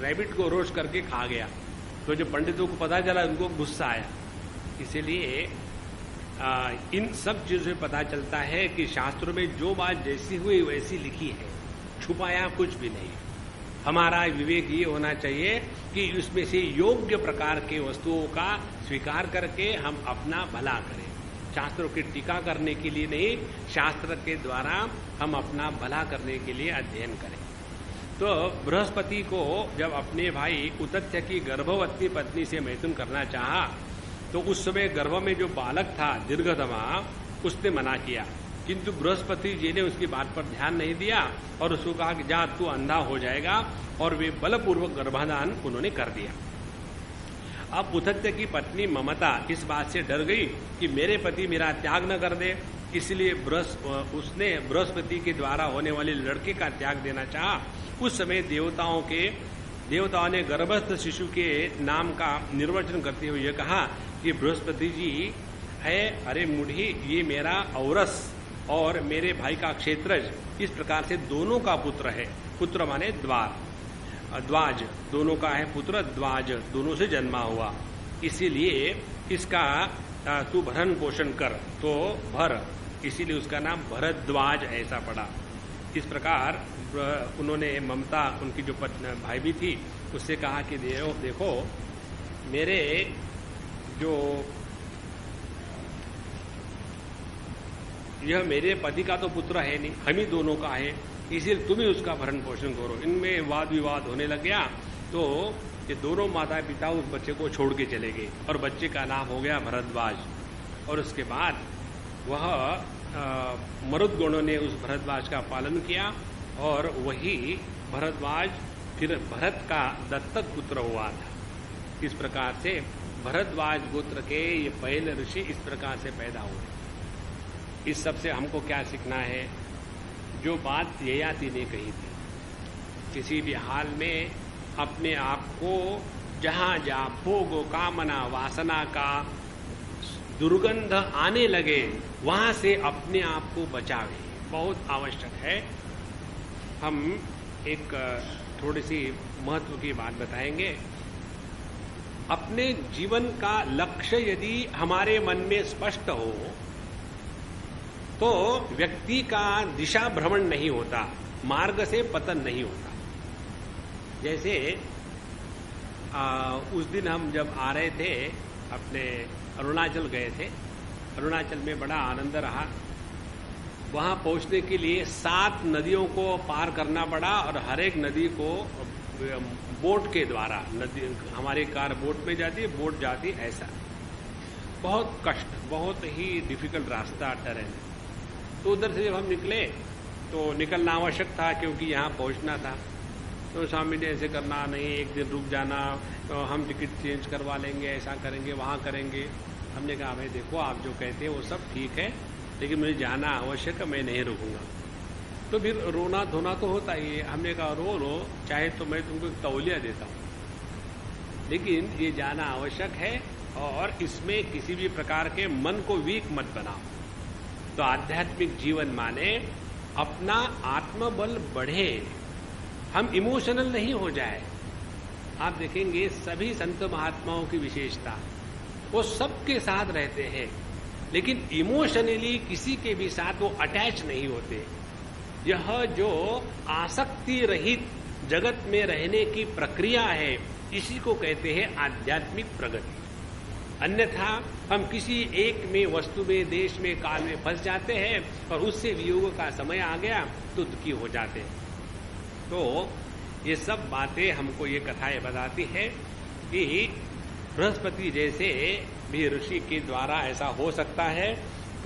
रैबिट को रोस्ट करके खा गया। तो जो पंडितों को पता चला उनको गुस्सा आया। इसीलिए इन सब चीजों से पता चलता है कि शास्त्रों में जो बात जैसी हुई वैसी लिखी है, छुपाया कुछ भी नहीं। हमारा विवेक ये होना चाहिए कि उसमें से योग्य प्रकार के वस्तुओं का स्वीकार करके हम अपना भला करें। शास्त्रों की टीका करने के लिए नहीं, शास्त्र के द्वारा हम अपना भला करने के लिए अध्ययन करें। तो बृहस्पति को जब अपने भाई उतथ्य की गर्भवती पत्नी से मैथुन करना चाहा तो उस समय गर्भ में जो बालक था दीर्घतमा, उसने मना किया, किंतु बृहस्पति जी ने उसकी बात पर ध्यान नहीं दिया और उसको कहा कि जा तू अंधा हो जाएगा, और वे बलपूर्वक गर्भाधान उन्होंने कर दिया। अब उतथ्य की पत्नी ममता इस बात से डर गई कि मेरे पति मेरा त्याग न कर दे, इसलिए उसने बृहस्पति के द्वारा होने वाले लड़के का त्याग देना चाहा। उस समय देवताओं ने गर्भस्थ शिशु के नाम का निर्वचन करते हुए यह कहा कि बृहस्पति जी है, अरे मूढ़ी, ये मेरा औरस और मेरे भाई का क्षेत्रज, इस प्रकार से दोनों का पुत्र है। पुत्र माने द्वाज, दोनों का है पुत्र, द्वाज दोनों से जन्मा हुआ, इसीलिए इसका तू भरण पोषण कर, तो भर, इसीलिए उसका नाम भरद्वाज ऐसा पड़ा। इस प्रकार उन्होंने ममता, उनकी जो भाई भी थी, उससे कहा कि देखो मेरे जो यह मेरे पति का तो पुत्र है नहीं, हम ही दोनों का है, इसलिए तुम ही उसका भरण पोषण करो। इनमें वाद विवाद होने लग गया तो ये दोनों माता पिता उस बच्चे को छोड़ के चले गए और बच्चे का नाम हो गया भरद्वाज। और उसके बाद वह मरुद्गणों ने उस भरद्वाज का पालन किया और वही भरद्वाज फिर भरत का दत्तक पुत्र हुआ था। इस प्रकार से भरद्वाज गोत्र के ये पहले ऋषि इस प्रकार से पैदा हुए। इस सब से हमको क्या सीखना है? जो बात ययाति ने कही थी, किसी भी हाल में अपने आप को जहां जहां भोग कामना वासना का दुर्गंध आने लगे वहां से अपने आप को बचावे, बहुत आवश्यक है। हम एक थोड़ी सी महत्व की बात बताएंगे। अपने जीवन का लक्ष्य यदि हमारे मन में स्पष्ट हो तो व्यक्ति का दिशा भ्रमण नहीं होता, मार्ग से पतन नहीं होता। जैसे उस दिन हम जब आ रहे थे, अपने अरुणाचल गए थे, अरुणाचल में बड़ा आनंद रहा। वहां पहुंचने के लिए 7 नदियों को पार करना पड़ा और हर एक नदी को बोट के द्वारा, नदी हमारी कार बोट में जाती है, बोट जाती, ऐसा बहुत कष्ट, बहुत ही डिफिकल्ट रास्ता टरेन। तो उधर से जब हम निकले तो निकलना आवश्यक था क्योंकि यहाँ पहुंचना था। तो स्वामी ने ऐसे करना नहीं, एक दिन रुक जाना, तो हम टिकट चेंज करवा लेंगे, ऐसा करेंगे, वहाँ करेंगे। हमने कहा भाई देखो आप जो कहते हैं वो सब ठीक है, लेकिन मुझे जाना आवश्यक है, मैं नहीं रुकूंगा। तो फिर रोना धोना तो होता ही है। हमने कहा रो चाहे तो मैं तुमको एक तौलिया देता हूँ, लेकिन ये जाना आवश्यक है और इसमें किसी भी प्रकार के मन को वीक मत बनाओ। तो आध्यात्मिक जीवन माने अपना आत्मबल बढ़े, हम इमोशनल नहीं हो जाए। आप देखेंगे सभी संत महात्माओं की विशेषता, वो सबके साथ रहते हैं लेकिन इमोशनली किसी के भी साथ वो अटैच नहीं होते। यह जो आसक्ति रहित जगत में रहने की प्रक्रिया है, इसी को कहते हैं आध्यात्मिक प्रगति। अन्यथा हम किसी एक में, वस्तु में, देश में, काल में फंस जाते हैं और उससे वियोग का समय आ गया तो दुखी हो जाते हैं। तो ये सब बातें हमको ये कथाएं बताती है कि बृहस्पति जैसे भी ऋषि के द्वारा ऐसा हो सकता है।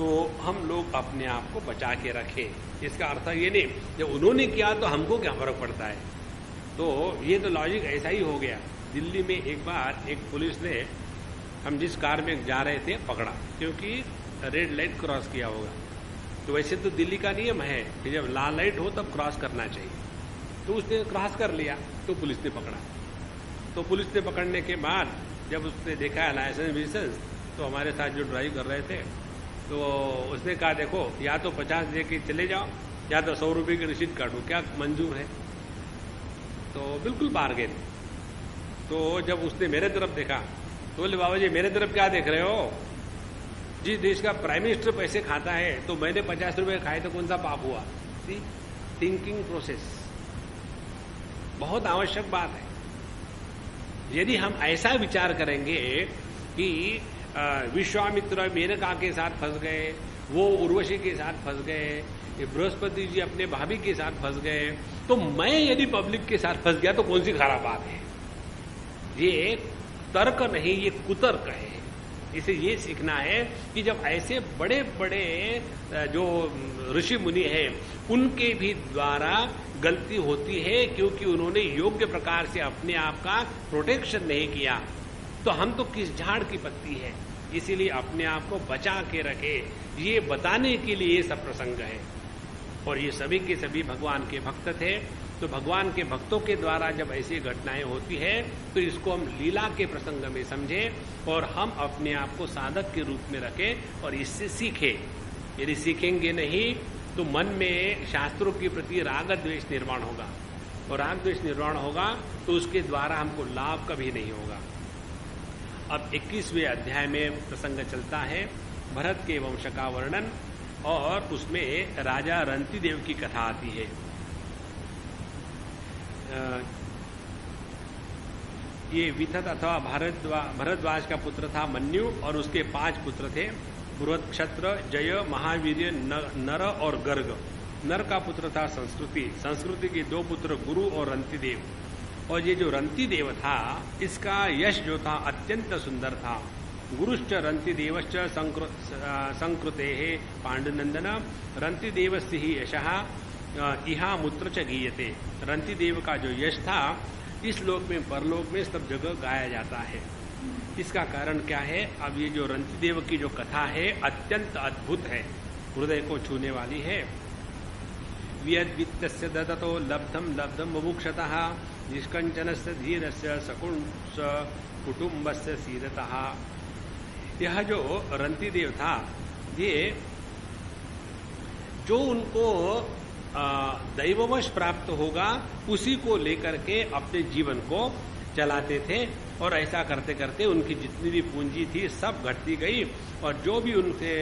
तो हम लोग अपने आप को बचा के रखें। इसका अर्थ ये नहीं जब उन्होंने किया तो हमको क्या फर्क पड़ता है। तो ये तो लॉजिक ऐसा ही हो गया। दिल्ली में एक बार एक पुलिस ने हम जिस कार में जा रहे थे पकड़ा, क्योंकि रेड लाइट क्रॉस किया होगा। तो वैसे तो दिल्ली का नियम है कि जब लाल लाइट हो तब क्रॉस करना चाहिए, तो उसने क्रॉस कर लिया तो पुलिस ने पकड़ा। तो पुलिस ने पकड़ने के बाद जब उसने देखा लाइसेंस विसेंस, तो हमारे साथ जो ड्राइव कर रहे थे तो उसने कहा देखो या तो 50 दे के चले जाओ या तो 100 रुपये की रसीद काटो, क्या मंजूर है। तो बिल्कुल बार्गेन। तो जब उसने मेरे तरफ देखा तो बोले बाबा जी मेरे तरफ क्या देख रहे हो, जिस देश का प्राइम मिनिस्टर पैसे खाता है तो मैंने 50 रुपये खाए तो कौन सा पाप हुआ। थिंकिंग प्रोसेस बहुत आवश्यक बात है। यदि हम ऐसा विचार करेंगे कि विश्वामित्र मेनका के साथ फंस गए, वो उर्वशी के साथ फंस गए, बृहस्पति जी अपने भाभी के साथ फंस गए, तो मैं यदि पब्लिक के साथ फंस गया तो कौन सी खराब बात है। ये तर्क नहीं, ये कुतर्क है। इसे ये सीखना है कि जब ऐसे बड़े बड़े जो ऋषि मुनि हैं उनके भी द्वारा गलती होती है, क्योंकि उन्होंने योग्य प्रकार से अपने आप का प्रोटेक्शन नहीं किया, तो हम तो किस झाड़ की पत्ती है। इसीलिए अपने आप को बचा के रखे, ये बताने के लिए ये सब प्रसंग है। और ये सभी के सभी भगवान के भक्त थे, तो भगवान के भक्तों के द्वारा जब ऐसी घटनाएं होती है तो इसको हम लीला के प्रसंग में समझें और हम अपने आप को साधक के रूप में रखें और इससे सीखें। यदि सीखेंगे नहीं तो मन में शास्त्रों के प्रति राग द्वेष निर्माण होगा, और राग द्वेष निर्माण होगा तो उसके द्वारा हमको लाभ कभी नहीं होगा। अब 21वें अध्याय में प्रसंग चलता है भरत के वंश का वर्णन, और उसमें राजा रंतिदेव की कथा आती है। ये विथत अथवा भरद्वाज का पुत्र था मन्यु, और उसके 5 पुत्र थे, पुरुत, क्षत्र, जय, महावीर्य, नर और गर्ग। नर का पुत्र था संस्कृति, संस्कृति के 2 पुत्र गुरु और रंतिदेव। और ये जो रंतिदेव था इसका यश जो था अत्यंत सुंदर था। गुरुश्च रंतिदेवश्च संकृते पांडुनंदन रंतिदेवस्य ही यशः इहा मूत्र च गीयते। रंतिदेव का जो यश था इस लोक में परलोक में सब जगह गाया जाता है। इसका कारण क्या है? अब ये जो रंतिदेव की जो कथा है अत्यंत अद्भुत है, हृदय को छूने वाली है। वियद्वित्तस्य ददतो लब्धम लब्धम मुमुक्षतः निष्कंचनस्य धीरस्य सकुंस कुटुंबस्य सीदतः। यह जो रंतिदेव था ये जो उनको दैववश प्राप्त होगा उसी को लेकर के अपने जीवन को चलाते थे, और ऐसा करते करते उनकी जितनी भी पूंजी थी सब घटती गई, और जो भी उनसे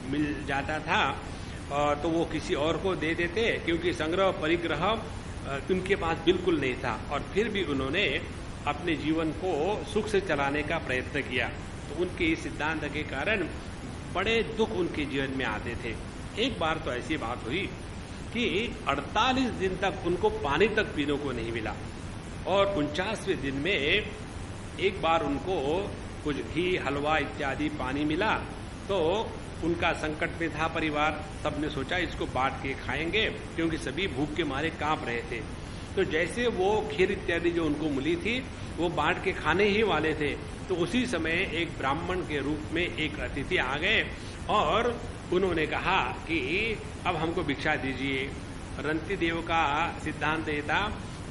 मिल जाता था तो वो किसी और को दे देते, क्योंकि संग्रह परिग्रह उनके पास बिल्कुल नहीं था। और फिर भी उन्होंने अपने जीवन को सुख से चलाने का प्रयत्न किया। तो उनके इस सिद्धांत के कारण बड़े दुख उनके जीवन में आते थे। एक बार तो ऐसी बात हुई कि 48 दिन तक उनको पानी तक पीने को नहीं मिला, और 49वें दिन में एक बार उनको कुछ घी, हलवा इत्यादि पानी मिला। तो उनका संकट में था परिवार, सबने सोचा इसको बांट के खाएंगे, क्योंकि सभी भूख के मारे कांप रहे थे। तो जैसे वो खीर इत्यादि जो उनको मिली थी वो बांट के खाने ही वाले थे, तो उसी समय एक ब्राह्मण के रूप में एक अतिथि आ गए और उन्होंने कहा कि अब हमको भिक्षा दीजिए। रंतिदेव का सिद्धांत ये था,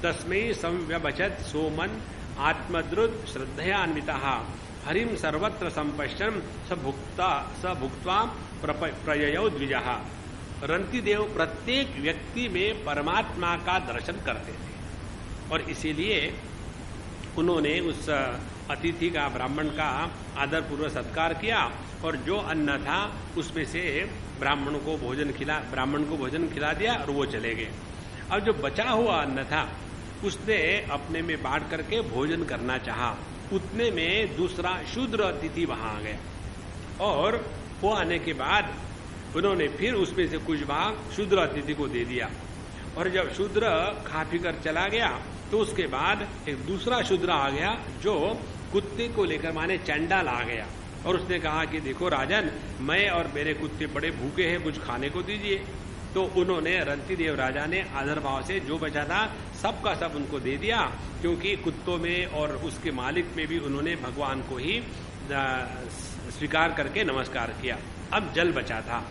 तस्मै संव्यभचत सोमन आत्मद्रुत श्रद्धयान्वितः हरिम सर्वत्र संपश्चन स भुक्त्वा प्रययौ द्विजः। रंतिदेव प्रत्येक व्यक्ति में परमात्मा का दर्शन करते थे, और इसीलिए उन्होंने उस अतिथि का, ब्राह्मण का आदरपूर्वक सत्कार किया, और जो अन्न था उसमें से ब्राह्मण को भोजन खिला दिया और वो चले गए। अब जो बचा हुआ अन्न था उसने अपने में बांट करके भोजन करना चाहा। उतने में दूसरा शूद्र अतिथि वहां आ गया, और वो आने के बाद उन्होंने फिर उसमें से कुछ भाग शूद्र अतिथि को दे दिया। और जब शूद्र खा पी कर चला गया तो उसके बाद एक दूसरा शूद्र आ गया जो कुत्ते को लेकर, माने चंडाल आ गया, और उसने कहा कि देखो राजन, मैं और मेरे कुत्ते बड़े भूखे हैं, कुछ खाने को दीजिए। तो उन्होंने, रंतिदेव राजा ने आदर भाव से जो बचा था सबका सब उनको दे दिया, क्योंकि कुत्तों में और उसके मालिक में भी उन्होंने भगवान को ही स्वीकार करके नमस्कार किया। अब जल बचा था,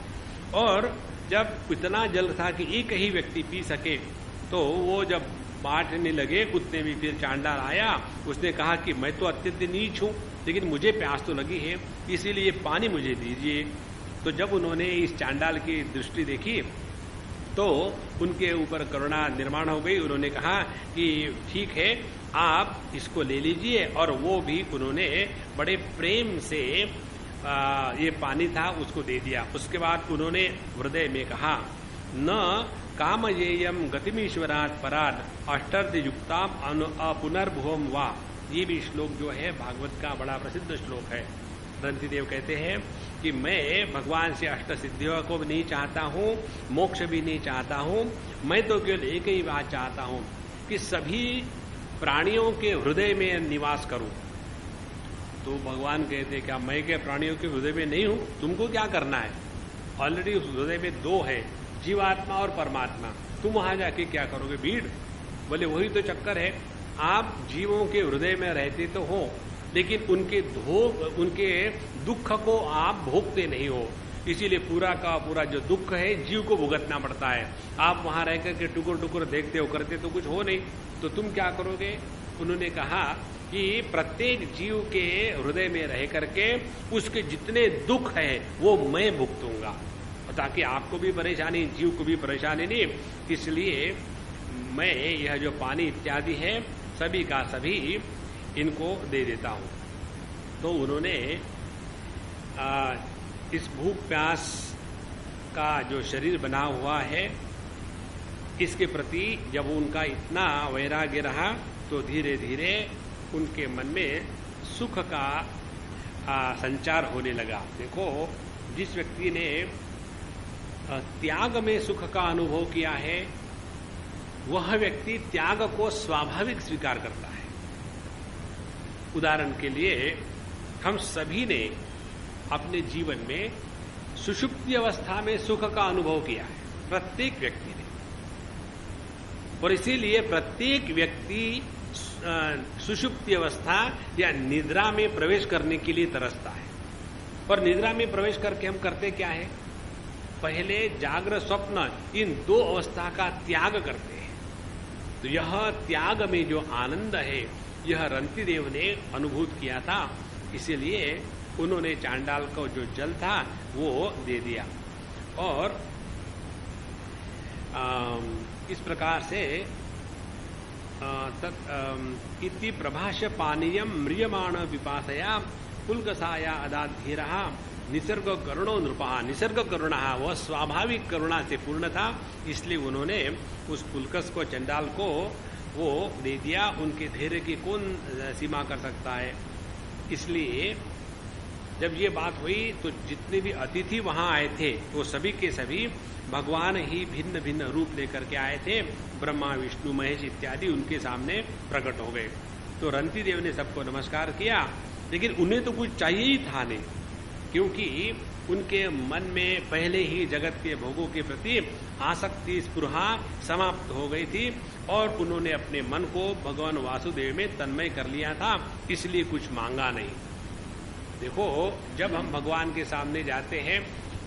और जब इतना जल था कि एक ही व्यक्ति पी सके, तो वो जब बांटने लगे, कुत्ते भी फिर चांडाल आया, उसने कहा कि मैं तो अत्यंत नीच हूं, लेकिन मुझे प्यास तो लगी है, इसीलिए पानी मुझे दीजिए। तो जब उन्होंने इस चांडाल की दृष्टि देखी तो उनके ऊपर करुणा निर्माण हो गई। उन्होंने कहा कि ठीक है, आप इसको ले लीजिए, और वो भी उन्होंने बड़े प्रेम से ये पानी था उसको दे दिया। उसके बाद उन्होंने हृदय में कहा, न कामयेयम गतिमीश्वरात् पराद अष्टर्ध युक्ताम पुनर्भुवम वा। ये भी श्लोक जो है भागवत का बड़ा प्रसिद्ध श्लोक है। रंतिदेव कहते हैं कि मैं भगवान से अष्ट सिद्धियों को भी नहीं चाहता हूं, मोक्ष भी नहीं चाहता हूं, मैं तो केवल एक ही बात चाहता हूं कि सभी प्राणियों के हृदय में निवास करूं। तो भगवान कहते हैं, क्या मैं क्या प्राणियों के हृदय में नहीं हूं? तुमको क्या करना है? ऑलरेडी उस हृदय में दो है, जीवात्मा और परमात्मा। तुम वहां जाके क्या करोगे? भीड़? बोले वही तो चक्कर है, आप जीवों के हृदय में रहते तो हो, लेकिन उनके दुख को आप भोगते नहीं हो, इसीलिए पूरा का पूरा जो दुख है जीव को भुगतना पड़ता है। आप वहां रह करके टुकुर टुकुर देखते हो, करते तो कुछ हो नहीं, तो तुम क्या करोगे? उन्होंने कहा कि प्रत्येक जीव के हृदय में रह करके उसके जितने दुख है वो मैं भुगतूंगा, ताकि आपको भी परेशानी, जीव को भी परेशानी नहीं। इसलिए मैं यह जो पानी इत्यादि है सभी का सभी इनको दे देता हूं। तो उन्होंने इस भूख प्यास का जो शरीर बना हुआ है, इसके प्रति जब उनका इतना वैराग्य रहा, तो धीरे धीरे उनके मन में सुख का संचार होने लगा। देखो, जिस व्यक्ति ने त्याग में सुख का अनुभव किया है, वह व्यक्ति त्याग को स्वाभाविक स्वीकार करता है। उदाहरण के लिए, हम सभी ने अपने जीवन में सुषुप्ति अवस्था में सुख का अनुभव किया है, प्रत्येक व्यक्ति ने, और इसीलिए प्रत्येक व्यक्ति सुषुप्ति अवस्था या निद्रा में प्रवेश करने के लिए तरसता है। पर निद्रा में प्रवेश करके हम करते क्या है? पहले जागृत स्वप्न, इन दो अवस्था का त्याग करते हैं। तो यह त्याग में जो आनंद है, यह रंतिदेव ने अनुभूत किया था, इसीलिए उन्होंने चांडाल को जो जल था वो दे दिया। और इस प्रकार से इति प्रभाष्य पानीयम म्रियमाण विपासया पुलकसाया अदाधीरहा निसर्ग करुणो नृपा। निसर्ग करुणा, वह स्वाभाविक करुणा से पूर्ण था, इसलिए उन्होंने उस पुलकस को, चंडाल को वो दे दिया। उनके धैर्य की कौन सीमा कर सकता है? इसलिए जब ये बात हुई तो जितने भी अतिथि वहां आए थे वो सभी के सभी भगवान ही भिन्न भिन्न रूप लेकर के आए थे। ब्रह्मा, विष्णु, महेश इत्यादि उनके सामने प्रकट हो गए। तो रंतिदेव ने सबको नमस्कार किया, लेकिन उन्हें तो कुछ चाहिए ही था नहीं, क्योंकि उनके मन में पहले ही जगत के भोगों के प्रति आसक्ति, स्पृहा समाप्त हो गई थी, और उन्होंने अपने मन को भगवान वासुदेव में तन्मय कर लिया था, इसलिए कुछ मांगा नहीं। देखो, जब हम भगवान के सामने जाते हैं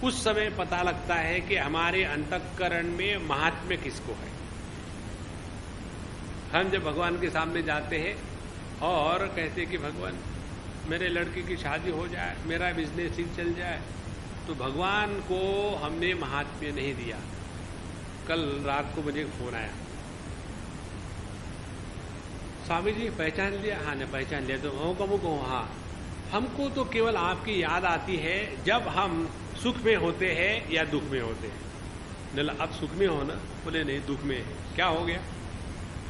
उस समय पता लगता है कि हमारे अंतःकरण में महात्म्य किसको है। हम जब भगवान के सामने जाते हैं और कहते हैं कि भगवान मेरे लड़के की शादी हो जाए, मेरा बिजनेस ठीक चल जाए, तो भगवान को हमने महात्म्य नहीं दिया। कल रात को मुझे फोन आया, स्वामी जी पहचान लिया? हाँ ने पहचान लिया। तो कबू को हाँ, हमको तो केवल आपकी याद आती है जब हम सुख में होते हैं या दुख में होते हैं। बोला अब सुख में हो ना? बोले नहीं, दुख में। क्या हो गया?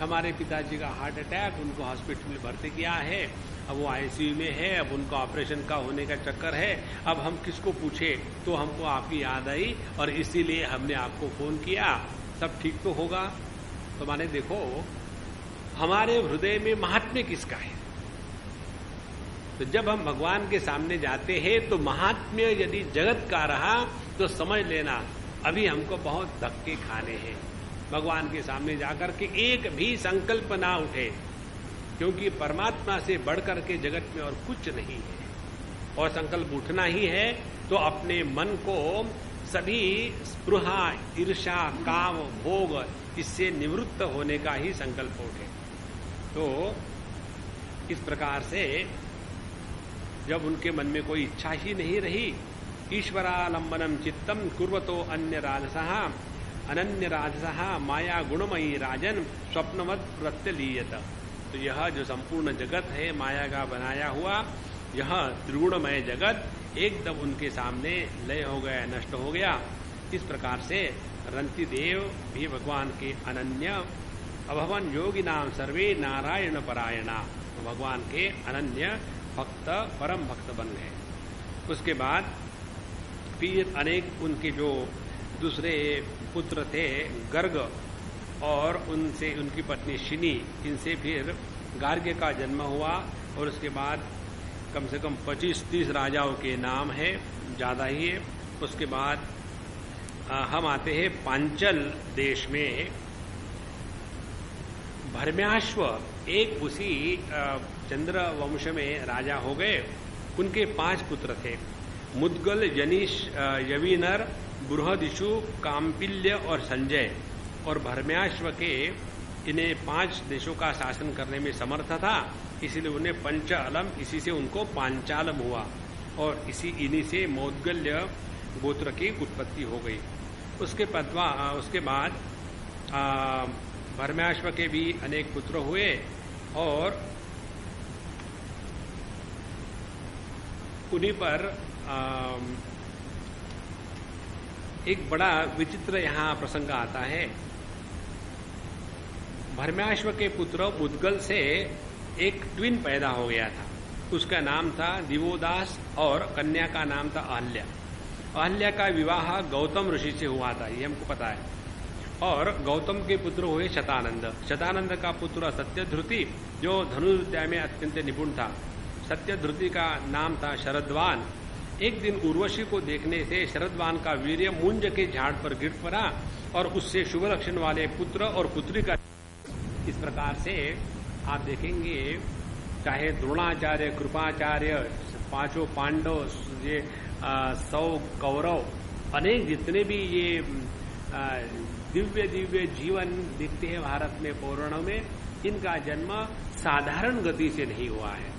हमारे पिताजी का हार्ट अटैक, उनको हॉस्पिटल में भर्ती किया है, अब वो आईसीयू में है, अब उनका ऑपरेशन का होने का चक्कर है, अब हम किसको पूछे? तो हमको आपकी याद आई और इसीलिए हमने आपको फोन किया। सब ठीक तो होगा? तो माने देखो, हमारे हृदय में महात्म्य किसका है? तो जब हम भगवान के सामने जाते हैं तो महात्म्य यदि जगत का रहा तो समझ लेना अभी हमको बहुत धक्के खाने हैं। भगवान के सामने जाकर के एक भी संकल्प ना उठे, क्योंकि परमात्मा से बढ़कर के जगत में और कुछ नहीं है। और संकल्प उठना ही है तो अपने मन को सभी स्पृहा, ईर्ष्या, काम, भोग इससे निवृत्त होने का ही संकल्प उठे। तो इस प्रकार से जब उनके मन में कोई इच्छा ही नहीं रही, ईश्वरालंबनम चित्तम कुर्वतो अन्य राजसः अनन्य राजसः माया गुणमयी राजन स्वप्नवत प्रत्यलीयत। तो यह जो संपूर्ण जगत है माया का बनाया हुआ, यह त्रिगुणमय जगत एकदम उनके सामने लय हो गया, नष्ट हो गया। इस प्रकार से रंती देव भी भगवान के अनन्य अभवन योगी नाम सर्वे नारायण परायणा, भगवान के अनन्य भक्त, परम भक्त बन गए। उसके बाद फिर अनेक उनके जो दूसरे पुत्र थे गर्ग और उनसे उनकी पत्नी शिनी, इनसे फिर गार्ग्य का जन्म हुआ। और उसके बाद कम से कम 25-30 राजाओं के नाम है, ज्यादा ही है। उसके बाद हम आते हैं पांचल देश में। भरम्याश्व एक उसी चंद्र वंश में राजा हो गए। उनके 5 पुत्र थे, मुद्गल, जनीश, यवीनर, बृहदिशु, काम्पिल्य और संजय। और भरम्याश्व के इन्हें 5 देशों का शासन करने में समर्थ था, इसीलिए उन्हें पंचालम, इसी से उनको पांचालम हुआ। और इन्हीं से मौद्गल्य गोत्र की उत्पत्ति हो गई। उसके बाद भरम्याश्व के भी अनेक पुत्र हुए। और उन्हीं पर एक बड़ा विचित्र यहां प्रसंग आता है। भरम्याश्व के पुत्र मुद्गल से एक ट्विन पैदा हो गया था। उसका नाम था दिवोदास और कन्या का नाम था अहल्या। अहल्या का विवाह गौतम ऋषि से हुआ था, ये हमको पता है। और गौतम के पुत्र हुए शतानंद। शतानंद का पुत्र सत्यध्रुति, जो धनुर्विद्या में अत्यंत निपुण था। सत्यध्रुति का नाम था शरद्वान। एक दिन उर्वशी को देखने से शरद्वान का वीर्य मुंज के झाड़ पर गिर पड़ा और उससे शुभ लक्षण वाले पुत्र और पुत्री का। इस प्रकार से आप देखेंगे, चाहे द्रोणाचार्य, कृपाचार्य, 5 पांडव, ये 100 कौरव, अनेक जितने भी ये दिव्य दिव्य जीवन दिखते हैं भारत में पौराणों में, इनका जन्म साधारण गति से नहीं हुआ है।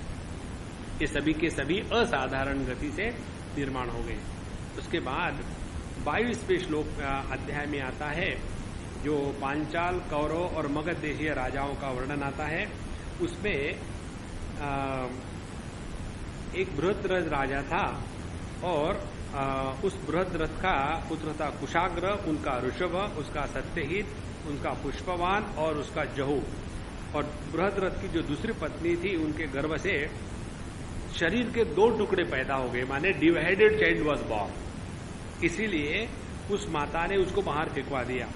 ये सभी के सभी असाधारण गति से निर्माण हो गए। उसके बाद 22वें श्लोक अध्याय में आता है, जो पांचाल, कौरव और मगध देशीय राजाओं का वर्णन आता है। उसमें एक बृहद्रथ राजा था और उस बृहद्रथ का पुत्र था कुशाग्र, उनका ऋषभ, उसका सत्यहित, उनका पुष्पवान और उसका जहू। और बृहद्रथ की जो दूसरी पत्नी थी, उनके गर्भ से शरीर के 2 टुकड़े पैदा हो गए, माने डिवाइडेड चाइल्ड वाज बॉर्न। इसीलिए उस माता ने उसको बाहर फेंकवा दिया।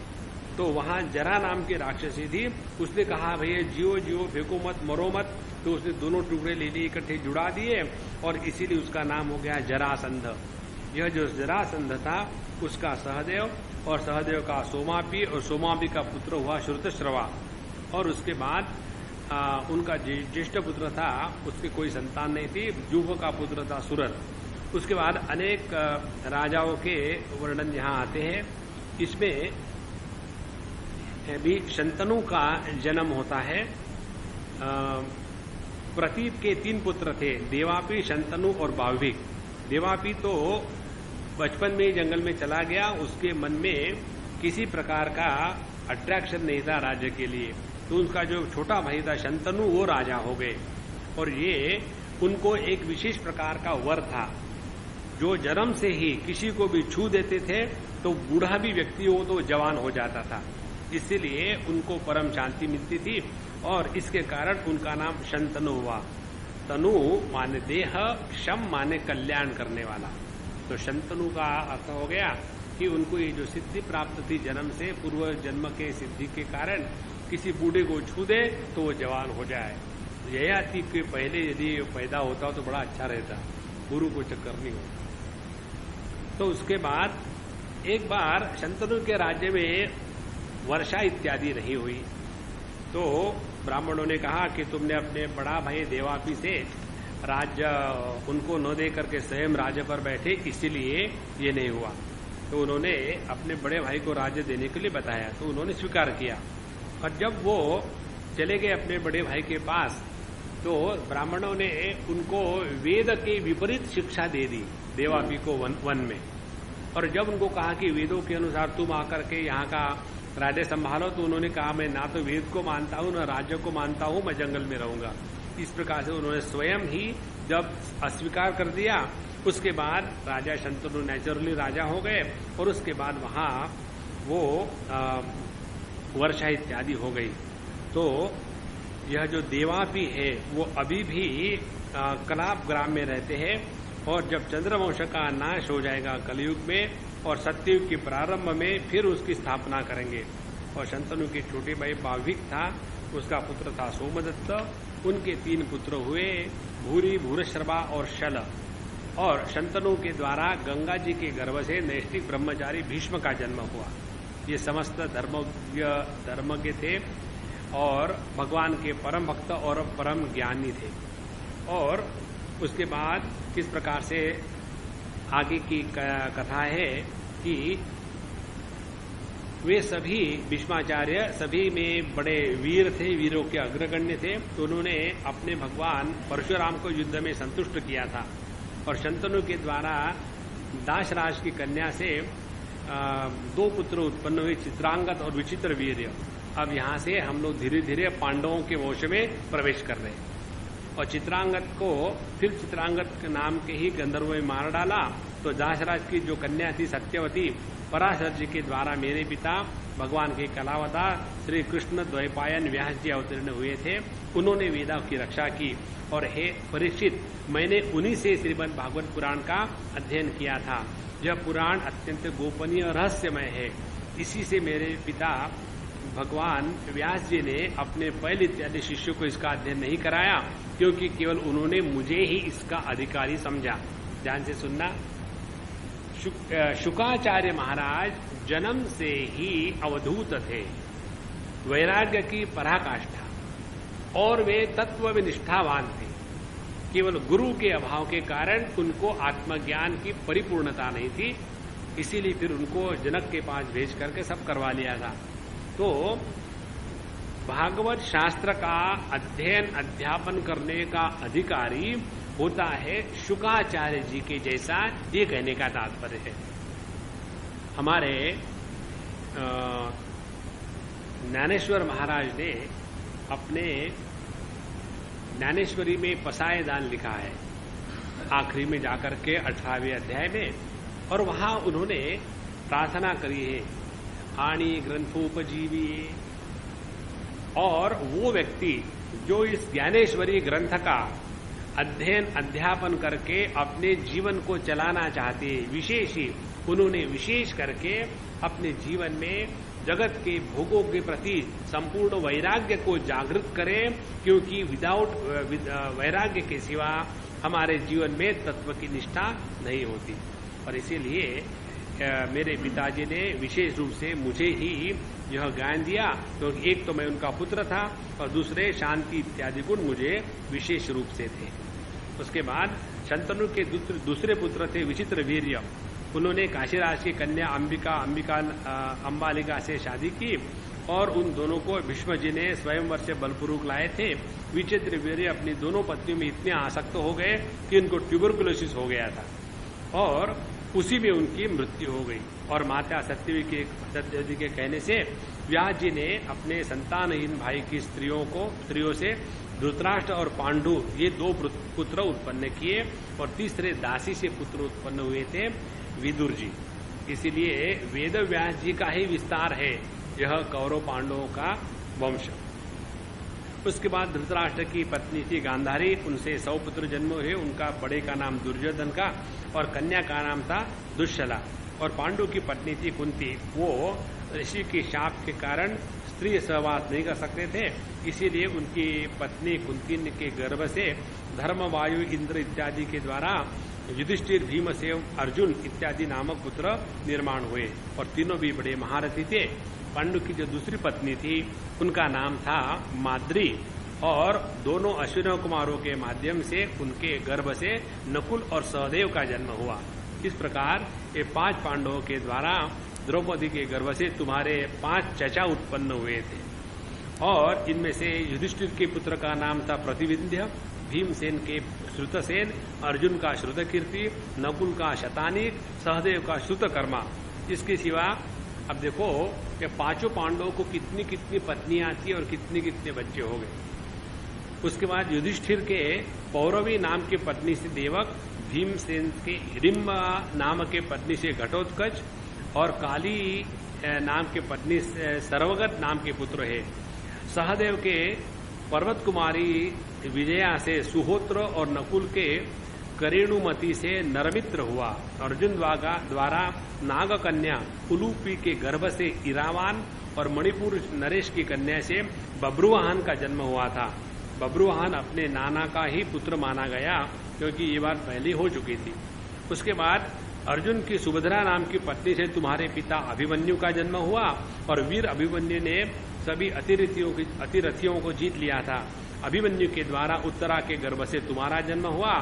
तो वहां जरा नाम की राक्षसी थी, उसने कहा भैया जियो जियो, फेंको मत, मरो मत। तो उसने दोनों टुकड़े ले लिए, इकट्ठे जुड़ा दिए और इसीलिए उसका नाम हो गया जरासंध। यह जो जरासंध था उसका सहदेव, और सहदेव का सोमापी, और सोमापी का पुत्र हुआ श्रुतश्रवा। और उसके बाद उनका ज्येष्ठ पुत्र था, उसकी कोई संतान नहीं थी, जुभ का पुत्र था सुरथ। उसके बाद अनेक राजाओं के वर्णन यहाँ आते हैं। इसमें भी शंतनु का जन्म होता है। प्रतीप के 3 पुत्र थे, देवापी, शंतनु और बाविक। देवापी तो बचपन में ही जंगल में चला गया, उसके मन में किसी प्रकार का अट्रैक्शन नहीं था राज्य के लिए। तो उनका जो छोटा भाई था शंतनु, वो राजा हो गए। और ये उनको एक विशेष प्रकार का वर था, जो जन्म से ही किसी को भी छू देते थे तो बूढ़ा भी व्यक्ति हो तो जवान हो जाता था। इसीलिए उनको परम शांति मिलती थी और इसके कारण उनका नाम शंतनु हुआ। तनु माने देह, शम माने कल्याण करने वाला। तो शंतनु का अर्थ हो गया कि उनको ये जो सिद्धि प्राप्त थी जन्म से, पूर्व जन्म के सिद्धि के कारण, किसी बूढ़े को छू दे तो वो जवान हो जाए। ययाति के पहले यदि पैदा होता तो बड़ा अच्छा रहता, गुरु को चक्कर नहीं होता। तो उसके बाद एक बार शंतनु के राज्य में वर्षा इत्यादि नहीं हुई, तो ब्राह्मणों ने कहा कि तुमने अपने बड़ा भाई देवापी से राज्य उनको न दे करके स्वयं राज्य पर बैठे, इसीलिए ये नहीं हुआ। तो उन्होंने अपने बड़े भाई को राज्य देने के लिए बताया, तो उन्होंने स्वीकार किया। और जब वो चले गए अपने बड़े भाई के पास, तो ब्राह्मणों ने उनको वेद के विपरीत शिक्षा दे दी देवापी को वन में। और जब उनको कहा कि वेदों के अनुसार तुम आकर के यहाँ का राज्य संभालो, तो उन्होंने कहा मैं ना तो वेद को मानता हूँ ना राज्य को मानता हूँ, मैं जंगल में रहूंगा। इस प्रकार से उन्होंने स्वयं ही जब अस्वीकार कर दिया, उसके बाद राजा शंतनु नेचुरली राजा हो गए, और उसके बाद वहां वो वर्षा इत्यादि हो गई। तो यह जो देवापी है वो अभी भी कलाप ग्राम में रहते हैं, और जब चंद्रवंश का नाश हो जाएगा कलयुग में और सत्ययुग के प्रारंभ में फिर उसकी स्थापना करेंगे। और शंतनु के छोटे भाई बाविक था, उसका पुत्र था सोमदत्त, उनके 3 पुत्र हुए, भूरी, भूरश्रवा और शल। और शंतनु के द्वारा गंगा जी के गर्भ से नैष्ठिक ब्रह्मचारी भीष्म का जन्म हुआ। ये समस्त धर्म के थे और भगवान के परम भक्त और परम ज्ञानी थे। और उसके बाद किस प्रकार से आगे की कथा है कि वे सभी भीष्माचार्य सभी में बड़े वीर थे, वीरों के अग्रगण्य थे। तो उन्होंने अपने भगवान परशुराम को युद्ध में संतुष्ट किया था। और शंतनु के द्वारा दाशराज की कन्या से 2 पुत्र उत्पन्न हुए, चित्रांगद और विचित्र वीर्य। अब यहां से हम लोग धीरे धीरे पांडवों के वंश में प्रवेश कर रहे हैं। और चित्रांगद को फिर चित्रांगद के नाम के ही गंधर्व में मार डाला। तो दाशराज की जो कन्या थी सत्यवती, पराशर जी के द्वारा मेरे पिता भगवान के कलावतार श्री कृष्ण द्वैपायन व्यास जी अवतीर्ण हुए थे, उन्होंने वेदा की रक्षा की। और हे परीक्षित, मैंने उन्हीं से श्रीमद् भागवत पुराण का अध्ययन किया था। यह पुराण अत्यंत गोपनीय रहस्यमय है। इसी से मेरे पिता भगवान व्यास जी ने अपने पहले इत्यादि शिष्यों को इसका अध्ययन नहीं कराया, क्योंकि केवल उन्होंने मुझे ही इसका अधिकारी समझा। ध्यान से सुनना। शुकाचार्य महाराज जन्म से ही अवधूत थे, वैराग्य की पराकाष्ठा, और वे तत्व में निष्ठावान थे। केवल गुरु के अभाव के कारण उनको आत्मज्ञान की परिपूर्णता नहीं थी, इसीलिए फिर उनको जनक के पास भेज करके सब करवा लिया था। तो भागवत शास्त्र का अध्ययन अध्यापन करने का अधिकारी होता है शुकाचार्य जी के जैसा, ये कहने का तात्पर्य है। हमारे ज्ञानेश्वर महाराज ने अपने ज्ञानेश्वरी में पसाय दान लिखा है, आखिरी में जाकर के 18वें अध्याय में। और वहां उन्होंने प्रार्थना करी है, आणी ग्रंथोपजीवी। और वो व्यक्ति जो इस ज्ञानेश्वरी ग्रंथ का अध्ययन अध्यापन करके अपने जीवन को चलाना चाहते हैं, विशेष ही उन्होंने विशेष करके अपने जीवन में जगत के भोगों के प्रति संपूर्ण वैराग्य को जागृत करें, क्योंकि विदाउट वैराग्य के सिवा हमारे जीवन में तत्व की निष्ठा नहीं होती। और इसीलिए मेरे पिताजी ने विशेष रूप से मुझे ही यह ज्ञान दिया, क्योंकि तो एक तो मैं उनका पुत्र था और दूसरे शांति इत्यादि गुण मुझे विशेष रूप से थे। उसके बाद शंतनु के दूसरे पुत्र थे विचित्र वीर्य। उन्होंने काशीराज की कन्या अंबालिका से शादी की और उन दोनों को भीष्म जी ने स्वयंवर से बलपूर्वक लाए थे। विचित्र वीर्य अपनी दोनों पत्नियों में इतने आसक्त हो गए कि उनको ट्यूबरकुलोसिस हो गया था और उसी में उनकी मृत्यु हो गई। और माता सत्यवती के कहने से व्यास जी ने अपने संतानहीन भाई की स्त्रियों से धृतराष्ट्र और पांडु ये 2 पुत्र उत्पन्न किए और तीसरे दासी से पुत्र उत्पन्न हुए थे विदुर जी। इसीलिए वेद व्यास जी का ही विस्तार है यह कौरव पांडवों का वंश। उसके बाद धृतराष्ट्र की पत्नी थी गांधारी, उनसे 100 पुत्र जन्म हुए। उनका बड़े का नाम दुर्योधन का और कन्या का नाम था दुश्शला। और पांडु की पत्नी थी कुंती, वो ऋषि के शाप के कारण स्त्री सहवास नहीं कर सकते थे, इसीलिए उनकी पत्नी कुंती के गर्भ से धर्म, वायु, इंद्र इत्यादि के द्वारा युधिष्ठिर, भीमसेन, अर्जुन इत्यादि नामक पुत्र निर्माण हुए और तीनों भी बड़े महारथी थे। पांडु की जो दूसरी पत्नी थी उनका नाम था माद्री और दोनों अश्विनों कुमारों के माध्यम से उनके गर्भ से नकुल और सहदेव का जन्म हुआ। इस प्रकार ये 5 पांडवों के द्वारा द्रौपदी के गर्भ से तुम्हारे 5 चचा उत्पन्न हुए थे और इनमें से युधिष्ठिर के पुत्र का नाम था प्रतिविंध्य, भीमसेन के श्रुतसेन, अर्जुन का श्रुतकीर्ति, नकुल का शतानीक, सहदेव का श्रुतकर्मा। इसके सिवा अब देखो कि 5 पांडवों को कितनी कितनी पत्नियां थी और कितने कितने बच्चे हो गए। उसके बाद युधिष्ठिर के पौरवी नाम की पत्नी से देवक, भीमसेन के हिडिम्बा नाम के पत्नी से घटोत्कच और काली नाम के पत्नी से सर्वगत नाम के पुत्र है। सहदेव के पर्वत कुमारी विजया से सुहोत्र और नकुल के करेणुमती से नरमित्र हुआ। अर्जुन द्वारा नागकन्या उलूपी के गर्भ से इरावान और मणिपुर नरेश की कन्या से बब्रुवाहन का जन्म हुआ था। बब्रुवाहन अपने नाना का ही पुत्र माना गया क्योंकि ये बात पहले हो चुकी थी। उसके बाद अर्जुन की सुभद्रा नाम की पत्नी से तुम्हारे पिता अभिमन्यु का जन्म हुआ और वीर अभिमन्यु ने सभी अतिरथियों को जीत लिया था। अभिमन्यु के द्वारा उत्तरा के गर्भ से तुम्हारा जन्म हुआ।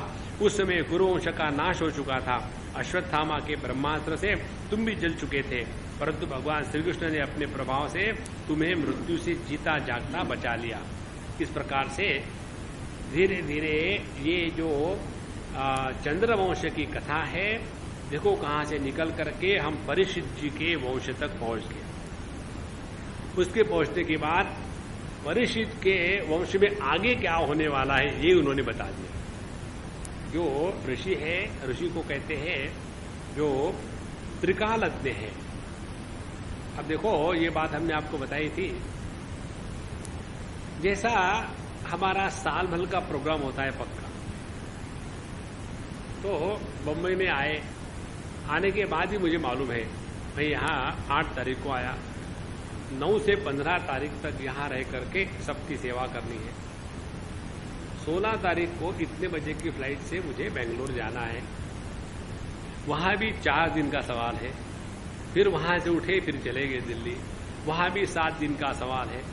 उस समय कुरुवंश का नाश हो चुका था। अश्वत्थामा के ब्रह्मास्त्र से तुम भी जल चुके थे, परंतु भगवान श्री कृष्ण ने अपने प्रभाव से तुम्हें मृत्यु से जीता जागता बचा लिया। इस प्रकार से धीरे धीरे ये जो चंद्रवंश की कथा है, देखो कहां से निकल करके हम परीक्षित जी के वंश तक पहुंच गए। उसके पहुंचने के बाद परीक्षित के वंश में आगे क्या होने वाला है ये उन्होंने बता दिया। जो ऋषि है, ऋषि को कहते हैं जो त्रिकालज्ञ है। अब देखो ये बात हमने आपको बताई थी, जैसा हमारा साल भर का प्रोग्राम होता है पक्का, तो बम्बई में आने के बाद ही मुझे मालूम है, मैं यहाँ 8 तारीख को आया, 9 से 15 तारीख तक यहाँ रह करके सबकी सेवा करनी है। 16 तारीख को इतने बजे की फ्लाइट से मुझे बेंगलोर जाना है। वहां भी 4 दिन का सवाल है, फिर वहां से उठे फिर चले गए दिल्ली, वहां भी 7 दिन का सवाल है।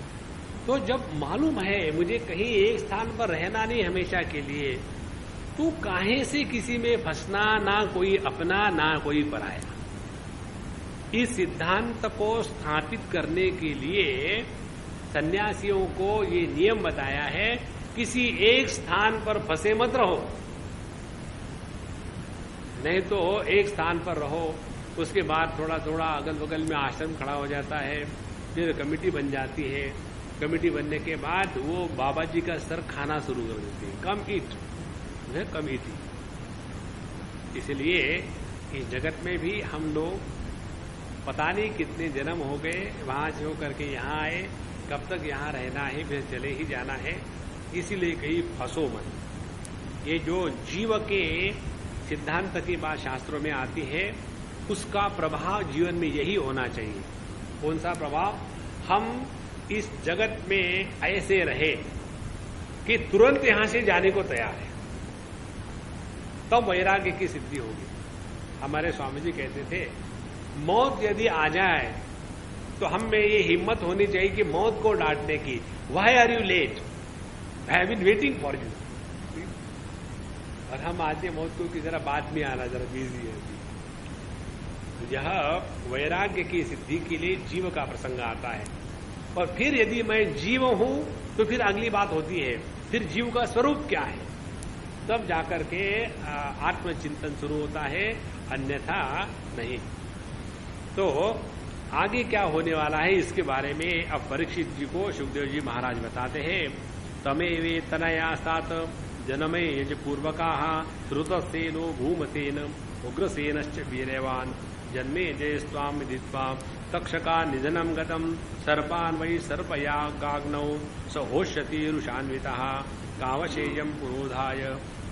तो जब मालूम है मुझे कहीं एक स्थान पर रहना नहीं हमेशा के लिए, तो काहे से किसी में फंसना, ना कोई अपना ना कोई पराया। इस सिद्धांत को स्थापित करने के लिए सन्यासियों को ये नियम बताया है, किसी एक स्थान पर फंसे मत रहो, नहीं तो एक स्थान पर रहो, उसके बाद थोड़ा थोड़ा अगल बगल में आश्रम खड़ा हो जाता है, फिर कमेटी बन जाती है। कमेटी बनने के बाद वो बाबा जी का सर खाना शुरू कर देती है, कम ईट, कम ईटी। इसलिए इस जगत में भी हम लोग पता नहीं कितने जन्म हो गए, वहां से होकर के यहाँ आए, कब तक यहाँ रहना है, फिर चले ही जाना है। इसीलिए कहीं फंसो मत। ये जो जीव के सिद्धांत की बात शास्त्रों में आती है, उसका प्रभाव जीवन में यही होना चाहिए। कौन सा प्रभाव? हम इस जगत में ऐसे रहे कि तुरंत यहां से जाने को तैयार है, तब वैराग्य की सिद्धि होगी। हमारे स्वामी जी कहते थे, मौत यदि आ जाए तो हम में ये हिम्मत होनी चाहिए कि मौत को डांटने की, why are you late, I have been waiting for you. और हम आते मौत को कि जरा बाद में आना, जरा बिजी है। यह वैराग्य की सिद्धि के लिए जीव का प्रसंग आता है। और फिर यदि मैं जीव हूं तो फिर अगली बात होती है, फिर जीव का स्वरूप क्या है, तब जाकर के आत्मचिंतन शुरू होता है, अन्यथा नहीं। तो आगे क्या होने वाला है इसके बारे में अब परीक्षित जी को सुखदेव जी महाराज बताते हैं। तमेवे तनया सात जनमे यज पूर्वका श्रुतसेनो भूमसेन उग्रसेनश्च वीरवान जन्मे जय स्वाम विदित्वा तक्षका निधनम गतम सर्पान वै सर्पया गाग्नौ स होष्यति रुषान्वितः कावशेयम पुरोधाय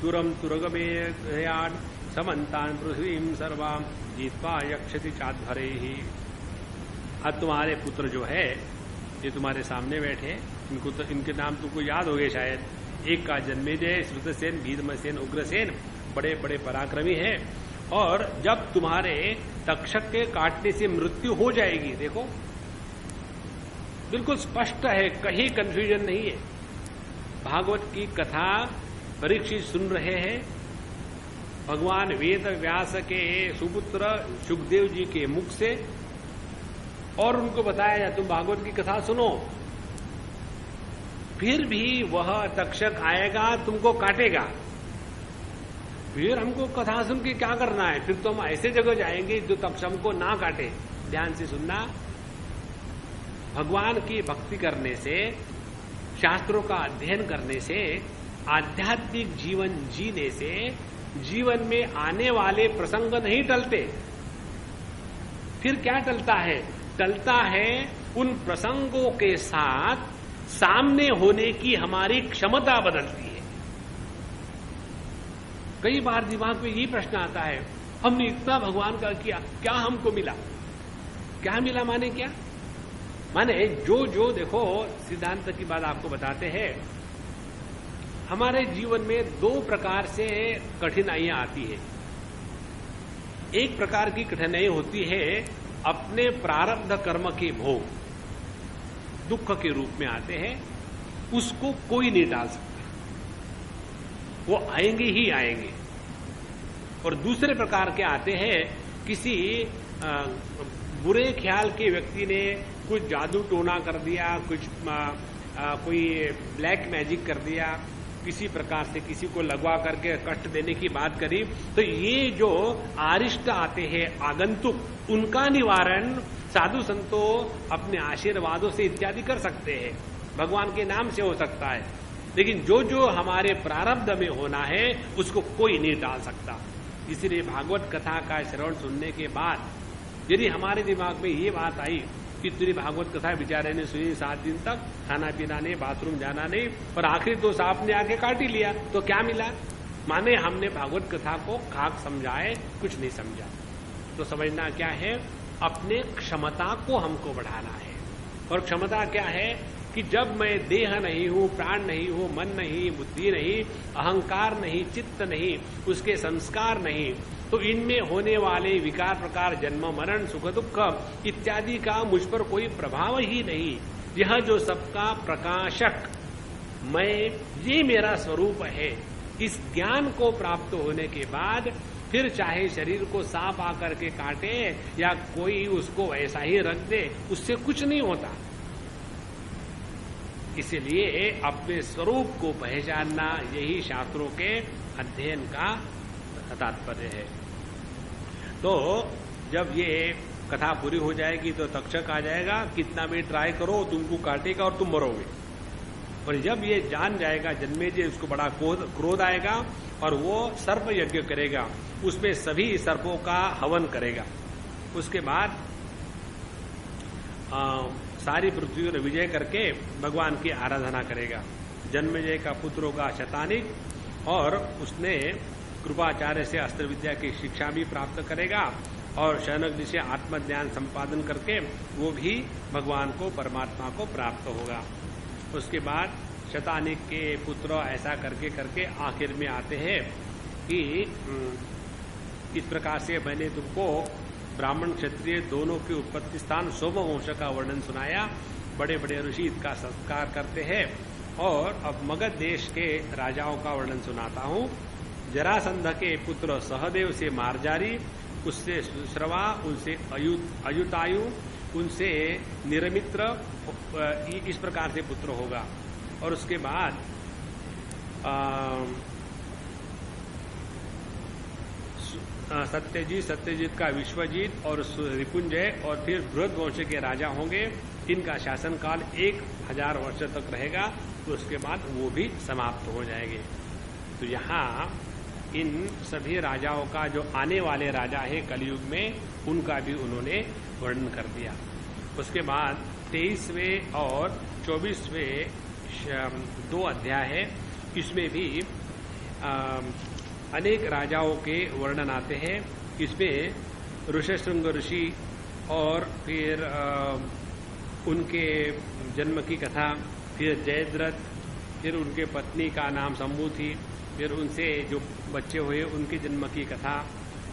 तुरम तुरगमेयाड समन्तान पृथ्वीं सर्वाम जीत्वा यक्षति चाध्वरे ही। अब तुम्हारे पुत्र जो है ये तुम्हारे सामने बैठे हैं, इनको तो इनके नाम तुमको याद हो गए शायद। एक का जन्मेजय, श्रुतसेन, भीष्मसेन, उग्रसेन, बड़े बड़े पराक्रमी हैं। और जब तुम्हारे तक्षक के काटने से मृत्यु हो जाएगी, देखो बिल्कुल स्पष्ट है, कहीं कंफ्यूजन नहीं है। भागवत की कथा परीक्षित सुन रहे हैं, भगवान वेद व्यास के सुपुत्र सुखदेव जी के मुख से, और उनको बताया जाए तुम भागवत की कथा सुनो। फिर भी वह तक्षक आएगा, तुमको काटेगा। फिर हमको कथा सुन के क्या करना है? फिर तो हम ऐसे जगह जाएंगे जो तक्षक को ना काटे। ध्यान से सुनना, भगवान की भक्ति करने से, शास्त्रों का अध्ययन करने से, आध्यात्मिक जीवन जीने से जीवन में आने वाले प्रसंग नहीं टलते। फिर क्या टलता है? टलता है उन प्रसंगों के साथ सामने होने की हमारी क्षमता बदलती है। कई बार दिमाग में यही प्रश्न आता है, हमने इतना भगवान का किया, क्या हमको मिला? क्या मिला माने क्या? माने जो देखो, सिद्धांत की बात आपको बताते हैं। हमारे जीवन में दो प्रकार से कठिनाइयां आती है। एक प्रकार की कठिनाई होती है अपने प्रारब्ध कर्म के भोग, दुख के रूप में आते हैं, उसको कोई नहीं टाल सकता, वो आएंगे ही आएंगे। और दूसरे प्रकार के आते हैं, किसी बुरे ख्याल के व्यक्ति ने कुछ जादू टोना कर दिया, कुछ कोई ब्लैक मैजिक कर दिया, किसी प्रकार से किसी को लगवा करके कष्ट देने की बात करी, तो ये जो आरिष्ट आते हैं, आगंतुक, उनका निवारण साधु संतों अपने आशीर्वादों से इत्यादि कर सकते हैं, भगवान के नाम से हो सकता है। लेकिन जो हमारे प्रारब्ध में होना है उसको कोई नहीं टाल सकता। इसलिए भागवत कथा का श्रवण सुनने के बाद यदि हमारे दिमाग में ये बात आई कि तेरी भागवत कथा बेचारे ने सुनी 7 दिन तक, खाना पीना नहीं, बाथरूम जाना नहीं, पर आखिर तो सांप ने आके काट ही लिया, तो क्या मिला? माने हमने भागवत कथा को खाक समझाए, कुछ नहीं समझा। तो समझना क्या है? अपने क्षमता को हमको बढ़ाना है। और क्षमता क्या है कि जब मैं देह नहीं हूं, प्राण नहीं हूं, मन नहीं, बुद्धि नहीं, अहंकार नहीं, चित्त नहीं, उसके संस्कार नहीं, तो इनमें होने वाले विकार प्रकार, जन्म मरण, सुख दुख इत्यादि का मुझ पर कोई प्रभाव ही नहीं। यह जो सबका प्रकाशक मैं, ये मेरा स्वरूप है। इस ज्ञान को प्राप्त होने के बाद फिर चाहे शरीर को सांप आकर के काटे या कोई उसको ऐसा ही रख दे, उससे कुछ नहीं होता। इसलिए अपने स्वरूप को पहचानना, यही शास्त्रों के अध्ययन का तात्पर्य है। तो जब ये कथा पूरी हो जाएगी तो तक्षक आ जाएगा, कितना भी ट्राई करो तुमको काटेगा और तुम मरोगे। और जब ये जान जाएगा जन्मेजय, उसको बड़ा क्रोध आएगा और वो सर्प यज्ञ करेगा, उसमें सभी सर्पों का हवन करेगा। उसके बाद सारी पृथ्वी पर विजय करके भगवान की आराधना करेगा। जन्मेजय का पुत्र होगा शतानिक, और उसने कृपाचार्य से अस्त्र विद्या की शिक्षा भी प्राप्त करेगा और शौनक से आत्मज्ञान संपादन करके वो भी भगवान को, परमात्मा को प्राप्त होगा। उसके बाद शतानिक के पुत्र ऐसा करके करके आखिर में आते हैं कि इस प्रकार से मैंने तुमको ब्राह्मण क्षत्रिय दोनों के उत्पत्ति स्थान सोमवंश का वर्णन सुनाया। बड़े बड़े ऋषि इसका संस्कार करते हैं। और अब मगध देश के राजाओं का वर्णन सुनाता हूं। जरासंध के पुत्र सहदेव से मार्जारी, उससे सुश्रवा, उनसे अयुतायु, उनसे निरमित्र, इस प्रकार से पुत्र होगा। और उसके बाद सत्यजीत का विश्वजीत और रिपुंजय, और फिर बृहद वंश के राजा होंगे। इनका शासनकाल 1000 वर्ष तक रहेगा, तो उसके बाद वो भी समाप्त हो जाएंगे। तो यहाँ इन सभी राजाओं का जो आने वाले राजा है कलयुग में, उनका भी उन्होंने वर्णन कर दिया। उसके बाद 23वें और 24वें 2 अध्याय है। इसमें भी अनेक राजाओं के वर्णन आते हैं। इसमें ऋषशृंग ऋषि और फिर उनके जन्म की कथा, फिर जयद्रथ, फिर उनके पत्नी का नाम शंभु थी, फिर उनसे जो बच्चे हुए उनके जन्म की कथा।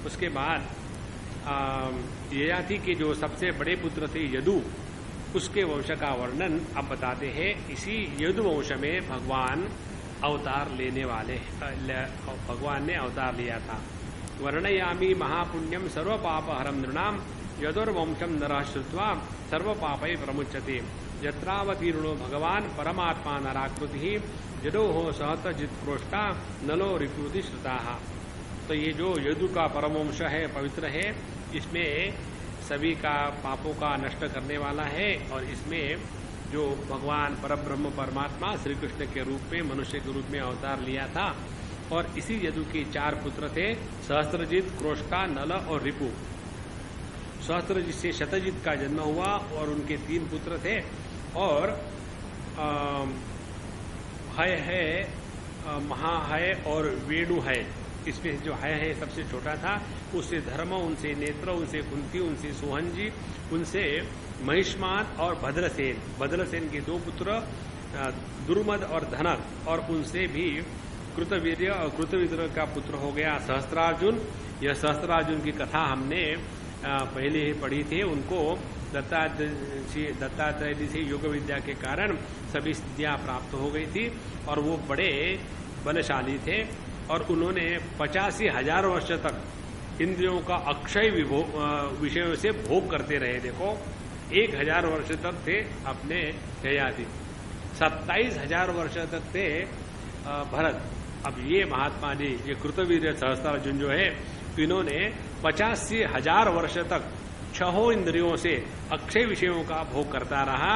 उसके बाद ययाति के जो सबसे बड़े पुत्र थे यदु, उसके वंश का वर्णन अब बताते हैं। इसी यदु वंश में भगवान अवतार लेने वाले, भगवान ने अवतार लिया था। वर्णयामी महापुण्यम सर्व पाप हरम नृणाम यदुर्वंशम नरः श्रुत्वा सर्व पापै प्रमुच्यते यत्रावतीर्णो भगवान परमात्मा नराकृति जडो हो सहत जित्प्रोष्टा नलो रिपुति श्रुता। तो ये जो यदु का परमवंश है, पवित्र है, इसमें सभी का पापों का नष्ट करने वाला है। और इसमें जो भगवान परब्रह्म परमात्मा श्री कृष्ण के रूप में, मनुष्य के रूप में अवतार लिया था। और इसी यदु के 4 पुत्र थे, सहस्त्रजित, क्रोष्टा, नल और रिपु। सहस्त्रजित से शतजित का जन्म हुआ और उनके 3 पुत्र थे। और हय है, महाहय और वेणु है। इसमें जो है सबसे छोटा था, उससे धर्म, उनसे नेत्र, उनसे कुंती, उनसे सोहनजी, उनसे महिष्मान और भद्रसेन। भद्रसेन के 2 पुत्र दुर्मद और धनक, और उनसे भी कृतवीर्य और कृतवीर्य का पुत्र हो गया सहस्त्रार्जुन। यह सहस्त्रार्जुन की कथा हमने पहले ही पढ़ी थी। उनको दत्तात्रेय जी से योग विद्या के कारण सभी सिद्धियां प्राप्त हो गई थी और वो बड़े बलशाली थे। और उन्होंने 85,000 वर्ष तक इंद्रियों का अक्षय विषयों से भोग करते रहे। देखो, 1,000 वर्ष तक थे अपने ययाति, 27,000 वर्ष तक थे भरत। अब ये महात्मा जी, ये कृतवीर्य सहस्त्रार्जुन जो है, इन्होंने 85,000 वर्ष तक 6 इंद्रियों से अक्षय विषयों का भोग करता रहा।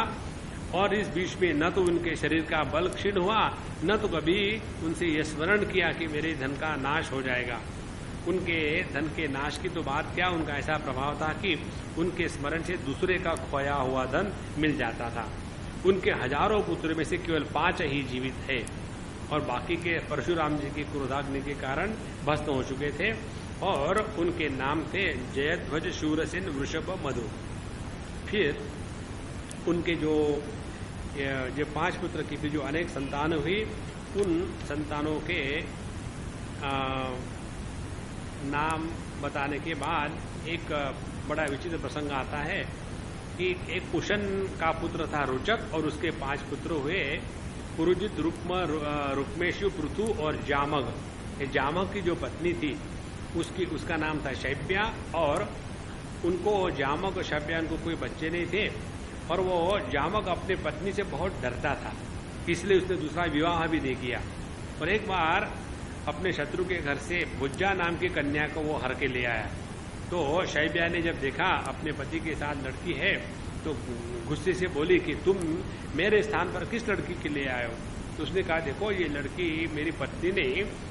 और इस बीच में न तो उनके शरीर का बल क्षीण हुआ, न तो कभी उनसे यह स्मरण किया कि मेरे धन का नाश हो जाएगा। उनके धन के नाश की तो बात क्या, उनका ऐसा प्रभाव था कि उनके स्मरण से दूसरे का खोया हुआ धन मिल जाता था। उनके हजारों पुत्र में से केवल 5 ही जीवित है और बाकी के परशुराम जी की क्रोधाग्नि के कारण भस्म हो चुके थे। और उनके नाम थे जयध्वज, शूरसेन, वृषभ, मधु। फिर उनके जो 5 पुत्र की जो अनेक संतान हुई, उन संतानों के नाम बताने के बाद एक बड़ा विचित्र प्रसंग आता है कि एक कुशन का पुत्र था रुचक, और उसके 5 पुत्र हुए, पुरुजित, रुक्म, रुक्मेशु, पृथु और जामग। जामग की जो पत्नी थी उसका नाम था शैब्या। और उनको जामग और शैब्या, उनको कोई बच्चे नहीं थे और वो जामग अपने पत्नी से बहुत डरता था, इसलिए उसने दूसरा विवाह भी नहीं किया। और एक बार अपने शत्रु के घर से भुज्जा नाम की कन्या को वो हर के ले आया। तो शैब्या ने जब देखा अपने पति के साथ लड़की है, तो गुस्से से बोली कि तुम मेरे स्थान पर किस लड़की के लिए आए हो। तो उसने कहा, देखो ये लड़की मेरी पत्नी ने,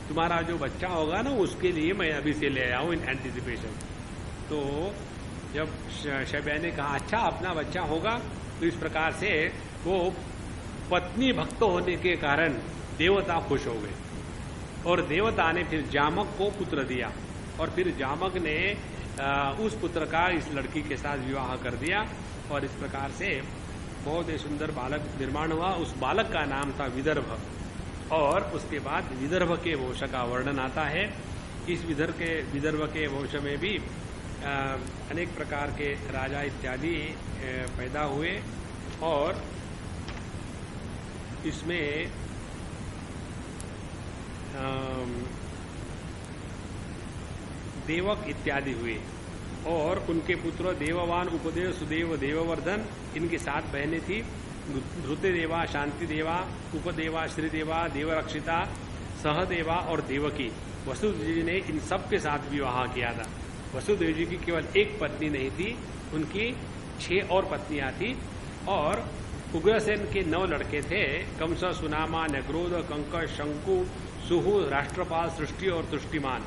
तुम्हारा जो बच्चा होगा ना उसके लिए मैं अभी से ले आया हूँ इन एंटिसिपेशन। तो जब शैब्या ने कहा अच्छा अपना बच्चा होगा, तो इस प्रकार से वो पत्नी भक्त होने के कारण देवता खुश हो गए और देवता ने फिर जामक को पुत्र दिया। और फिर जामक ने उस पुत्र का इस लड़की के साथ विवाह कर दिया और इस प्रकार से बहुत ही सुंदर बालक निर्माण हुआ। उस बालक का नाम था विदर्भ। और उसके बाद विदर्भ के वंश का वर्णन आता है। इस विदर्भ के वंश में भी अनेक प्रकार के राजा इत्यादि पैदा हुए और इसमें देवक इत्यादि हुए और उनके पुत्र देववान, उपदेव, सुदेव, देववर्धन, इनकी 7 बहनें थी। धृतदेवा, शांतिदेवा, उपदेवा, श्रीदेवा, देवरक्षिता, सहदेवा और देवकी। वसुदेव जी ने इन सब के साथ विवाह किया था। वसुदेव जी की केवल एक पत्नी नहीं थी, उनकी 6 और पत्नियां थी। और उग्रसेन के 9 लड़के थे, कंस, सुनामा, नग्रोध, कंकश, शंकु, सुहु, राष्ट्रपाल, सृष्टि और तुष्टिमान।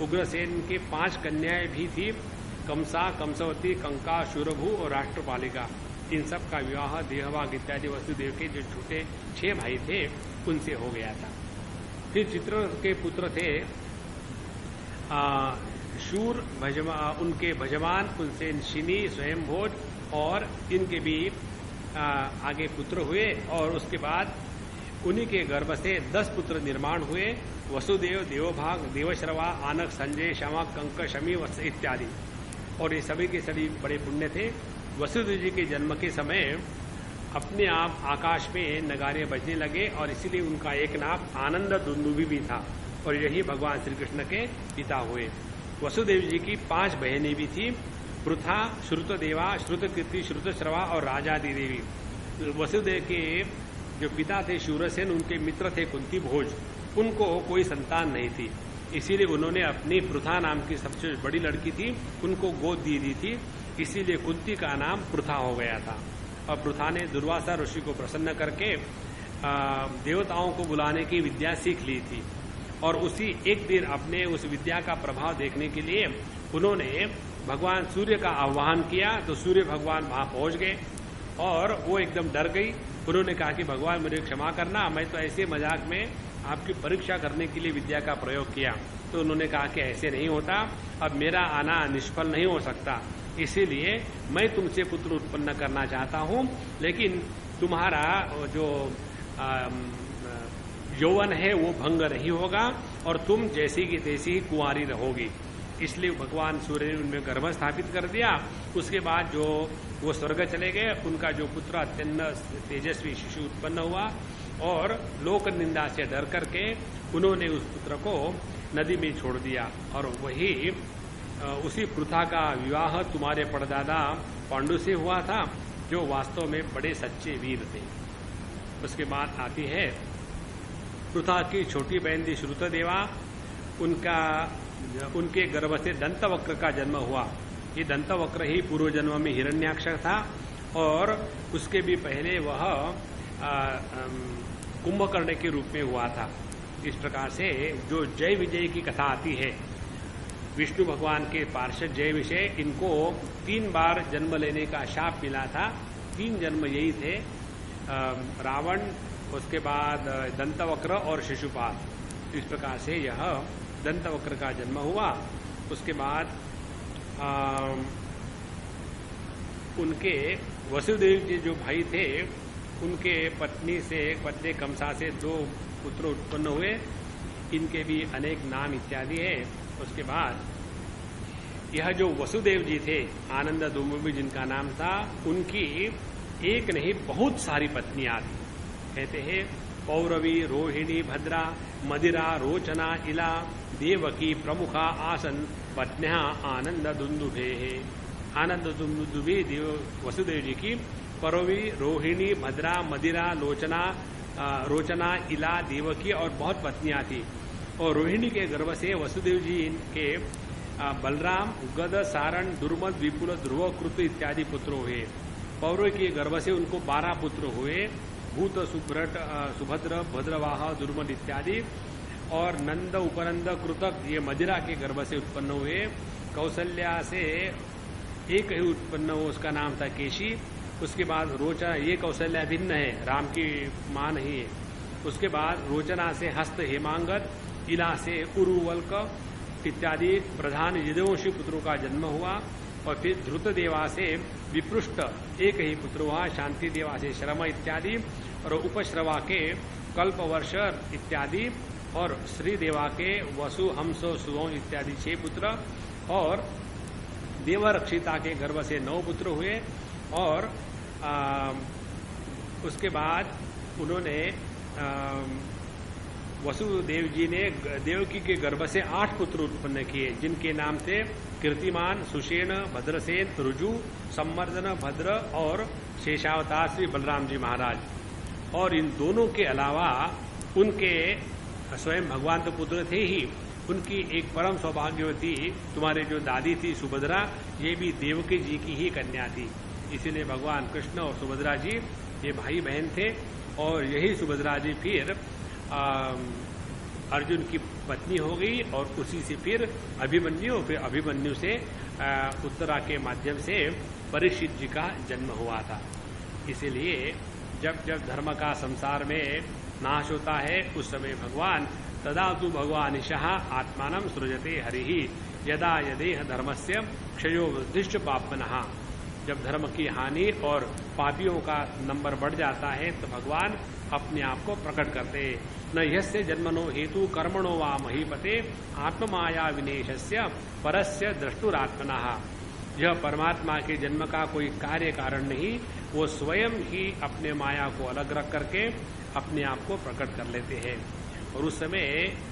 उग्रसेन के 5 कन्याएं भी थी, कंसा, कंसवती, कंका, शूरभु और राष्ट्रपालिका। इन सब का विवाह देहवाग इत्यादि वसुदेव के जो छोटे 6 भाई थे उनसे हो गया था। फिर चित्र के पुत्र थे शूर, उनके भजमान, उनसे शिनी, स्वयंभोज और इनके भी आगे पुत्र हुए और उसके बाद उन्हीं के गर्भ से 10 पुत्र निर्माण हुए। वसुदेव, देवभाग, देवश्रवा, आनक, संजय, शमक, कंक, शमी इत्यादि। और ये सभी के सभी बड़े पुण्य थे। वसुदेव जी के जन्म के समय अपने आप आकाश में नगारे बजने लगे और इसीलिए उनका एक नाम आनंद दुंदुभी भी था और यही भगवान श्री कृष्ण के पिता हुए। वसुदेव जी की 5 बहनें भी थी, पृथा, श्रुतदेवा, श्रुतकीर्ति, श्रुतश्रवा और राजादी देवी। वसुदेव के जो पिता थे शूरसेन, उनके मित्र थे कुंती भोज, उनको कोई संतान नहीं थी, इसीलिए उन्होंने अपनी पृथा नाम की सबसे बड़ी लड़की थी उनको गोद दी थी, इसीलिए कुंती का नाम पृथा हो गया था। और पृथा ने दुर्वासा ऋषि को प्रसन्न करके देवताओं को बुलाने की विद्या सीख ली थी और उसी एक दिन अपने उस विद्या का प्रभाव देखने के लिए उन्होंने भगवान सूर्य का आह्वान किया तो सूर्य भगवान वहां पहुंच गए और वो एकदम डर गई। उन्होंने कहा कि भगवान मुझे क्षमा करना, मैं तो ऐसे मजाक में आपकी परीक्षा करने के लिए विद्या का प्रयोग किया। तो उन्होंने कहा कि ऐसे नहीं होता, अब मेरा आना निष्फल नहीं हो सकता, इसीलिए मैं तुमसे पुत्र उत्पन्न करना चाहता हूं, लेकिन तुम्हारा जो यौवन है वो भंग नहीं होगा और तुम जैसी की तैसी ही कुंवारी रहोगी। इसलिए भगवान सूर्य ने उनमें गर्भ स्थापित कर दिया। उसके बाद जो वो स्वर्ग चले गए, उनका जो पुत्र अत्यंत तेजस्वी शिशु उत्पन्न हुआ और लोक निंदा से डर करके उन्होंने उस पुत्र को नदी में छोड़ दिया और वही उसी पृथा का विवाह तुम्हारे परदादा पांडु से हुआ था, जो वास्तव में बड़े सच्चे वीर थे। उसके बाद आती है पृथा की छोटी बहन थी श्रुतदेवा, उनके गर्भ से दंतवक्र का जन्म हुआ। ये दंतवक्र ही पूर्व जन्म में हिरण्याक्ष था और उसके भी पहले वह कुंभकर्ण के रूप में हुआ था। इस प्रकार से जो जय विजय की कथा आती है, विष्णु भगवान के पार्षद जय विजय, इनको 3 बार जन्म लेने का शाप मिला था। 3 जन्म यही थे, रावण, उसके बाद दंतवक्र और शिशुपाल। इस प्रकार से यह दंतवक्र का जन्म हुआ। उसके बाद उनके वसुदेव जी जो भाई थे, उनके पत्नी कमसा से 2 पुत्र उत्पन्न हुए। इनके भी अनेक नाम इत्यादि है। उसके बाद यह जो वसुदेव जी थे, आनंद दुंदुभी जिनका नाम था, उनकी एक नहीं बहुत सारी पत्नियां थी। कहते हैं पौरवी, रोहिणी, भद्रा, मदिरा, रोचना, इला, देवकी प्रमुखा आसन पत्न्या आनंद दुंदुभे। आनंद दुंदुभी वसुदेव जी की पौरवी, रोहिणी, भद्रा, मदिरा, रोचना, इला, देवकी और बहुत पत्नियां थी। और रोहिणी के गर्भ से वसुदेव जी के बलराम, गद, सारण, दुर्मद, विपुल, ध्रुव, कृत इत्यादि पुत्र हुए। पौरव के गर्भ से उनको 12 पुत्र हुए, भूत, सुभ्रट, सुभद्र, भद्रवाह, दुर्मद इत्यादि। और नंद, उपनंद, कृतक ये मदिरा के गर्भ से उत्पन्न हुए। कौशल्या से एक ही उत्पन्न हुआ, उसका नाम था केशी। उसके बाद रोचना, ये कौशल्या भिन्न है, राम की मां नहीं है। उसके बाद रोचना से हस्त, हेमांगद, इला से उरुवल्क इत्यादि प्रधान यदुवंशी पुत्रों का जन्म हुआ। और फिर ध्रुतदेवा से विपृष्ट एक ही पुत्र हुआ, शांति देवा से श्रम इत्यादि, और उपश्रवा के कल्पवर्ष इत्यादि, और श्रीदेवा के वसु, हंस, सुवों इत्यादि 6 पुत्र। और देवरक्षिता के गर्भ से 9 पुत्र हुए। और उसके बाद उन्होंने वसुदेव जी ने देवकी के गर्भ से 8 पुत्र उत्पन्न किए, जिनके नाम थे कीर्तिमान, सुषेण, भद्रसेन, रुजु, संवर्धन, भद्र और शेषावतार श्री बलराम जी महाराज। और इन दोनों के अलावा उनके स्वयं भगवान तो पुत्र थे ही, उनकी एक परम सौभाग्यवती तुम्हारे जो दादी थी सुभद्रा, ये भी देवकी जी की ही कन्या थी। इसीलिए भगवान कृष्ण और सुभद्रा जी ये भाई बहन थे। और यही सुभद्रा जी फिर अर्जुन की पत्नी हो गई और उसी से फिर अभिमन्यु से उत्तरा के माध्यम से परीक्षित जी का जन्म हुआ था। इसीलिए जब जब धर्म का संसार में नाश होता है, उस समय भगवान तदा तु भगवानिशः आत्मानं सृजते हरिः यदा यदेह धर्मस्य क्षयो वृद्धिश्च पाप्मनः। जब धर्म की हानि और पापियों का नंबर बढ़ जाता है तो भगवान अपने आप को प्रकट करते हैं। न यस्य जन्मनो हेतु कर्मणो वा महीपते आत्ममाया विनेशस्य परस्य द्रष्टुरात्मनः। यह परमात्मा के जन्म का कोई कार्य कारण नहीं, वो स्वयं ही अपने माया को अलग रख करके अपने आप को प्रकट कर लेते हैं। और उस समय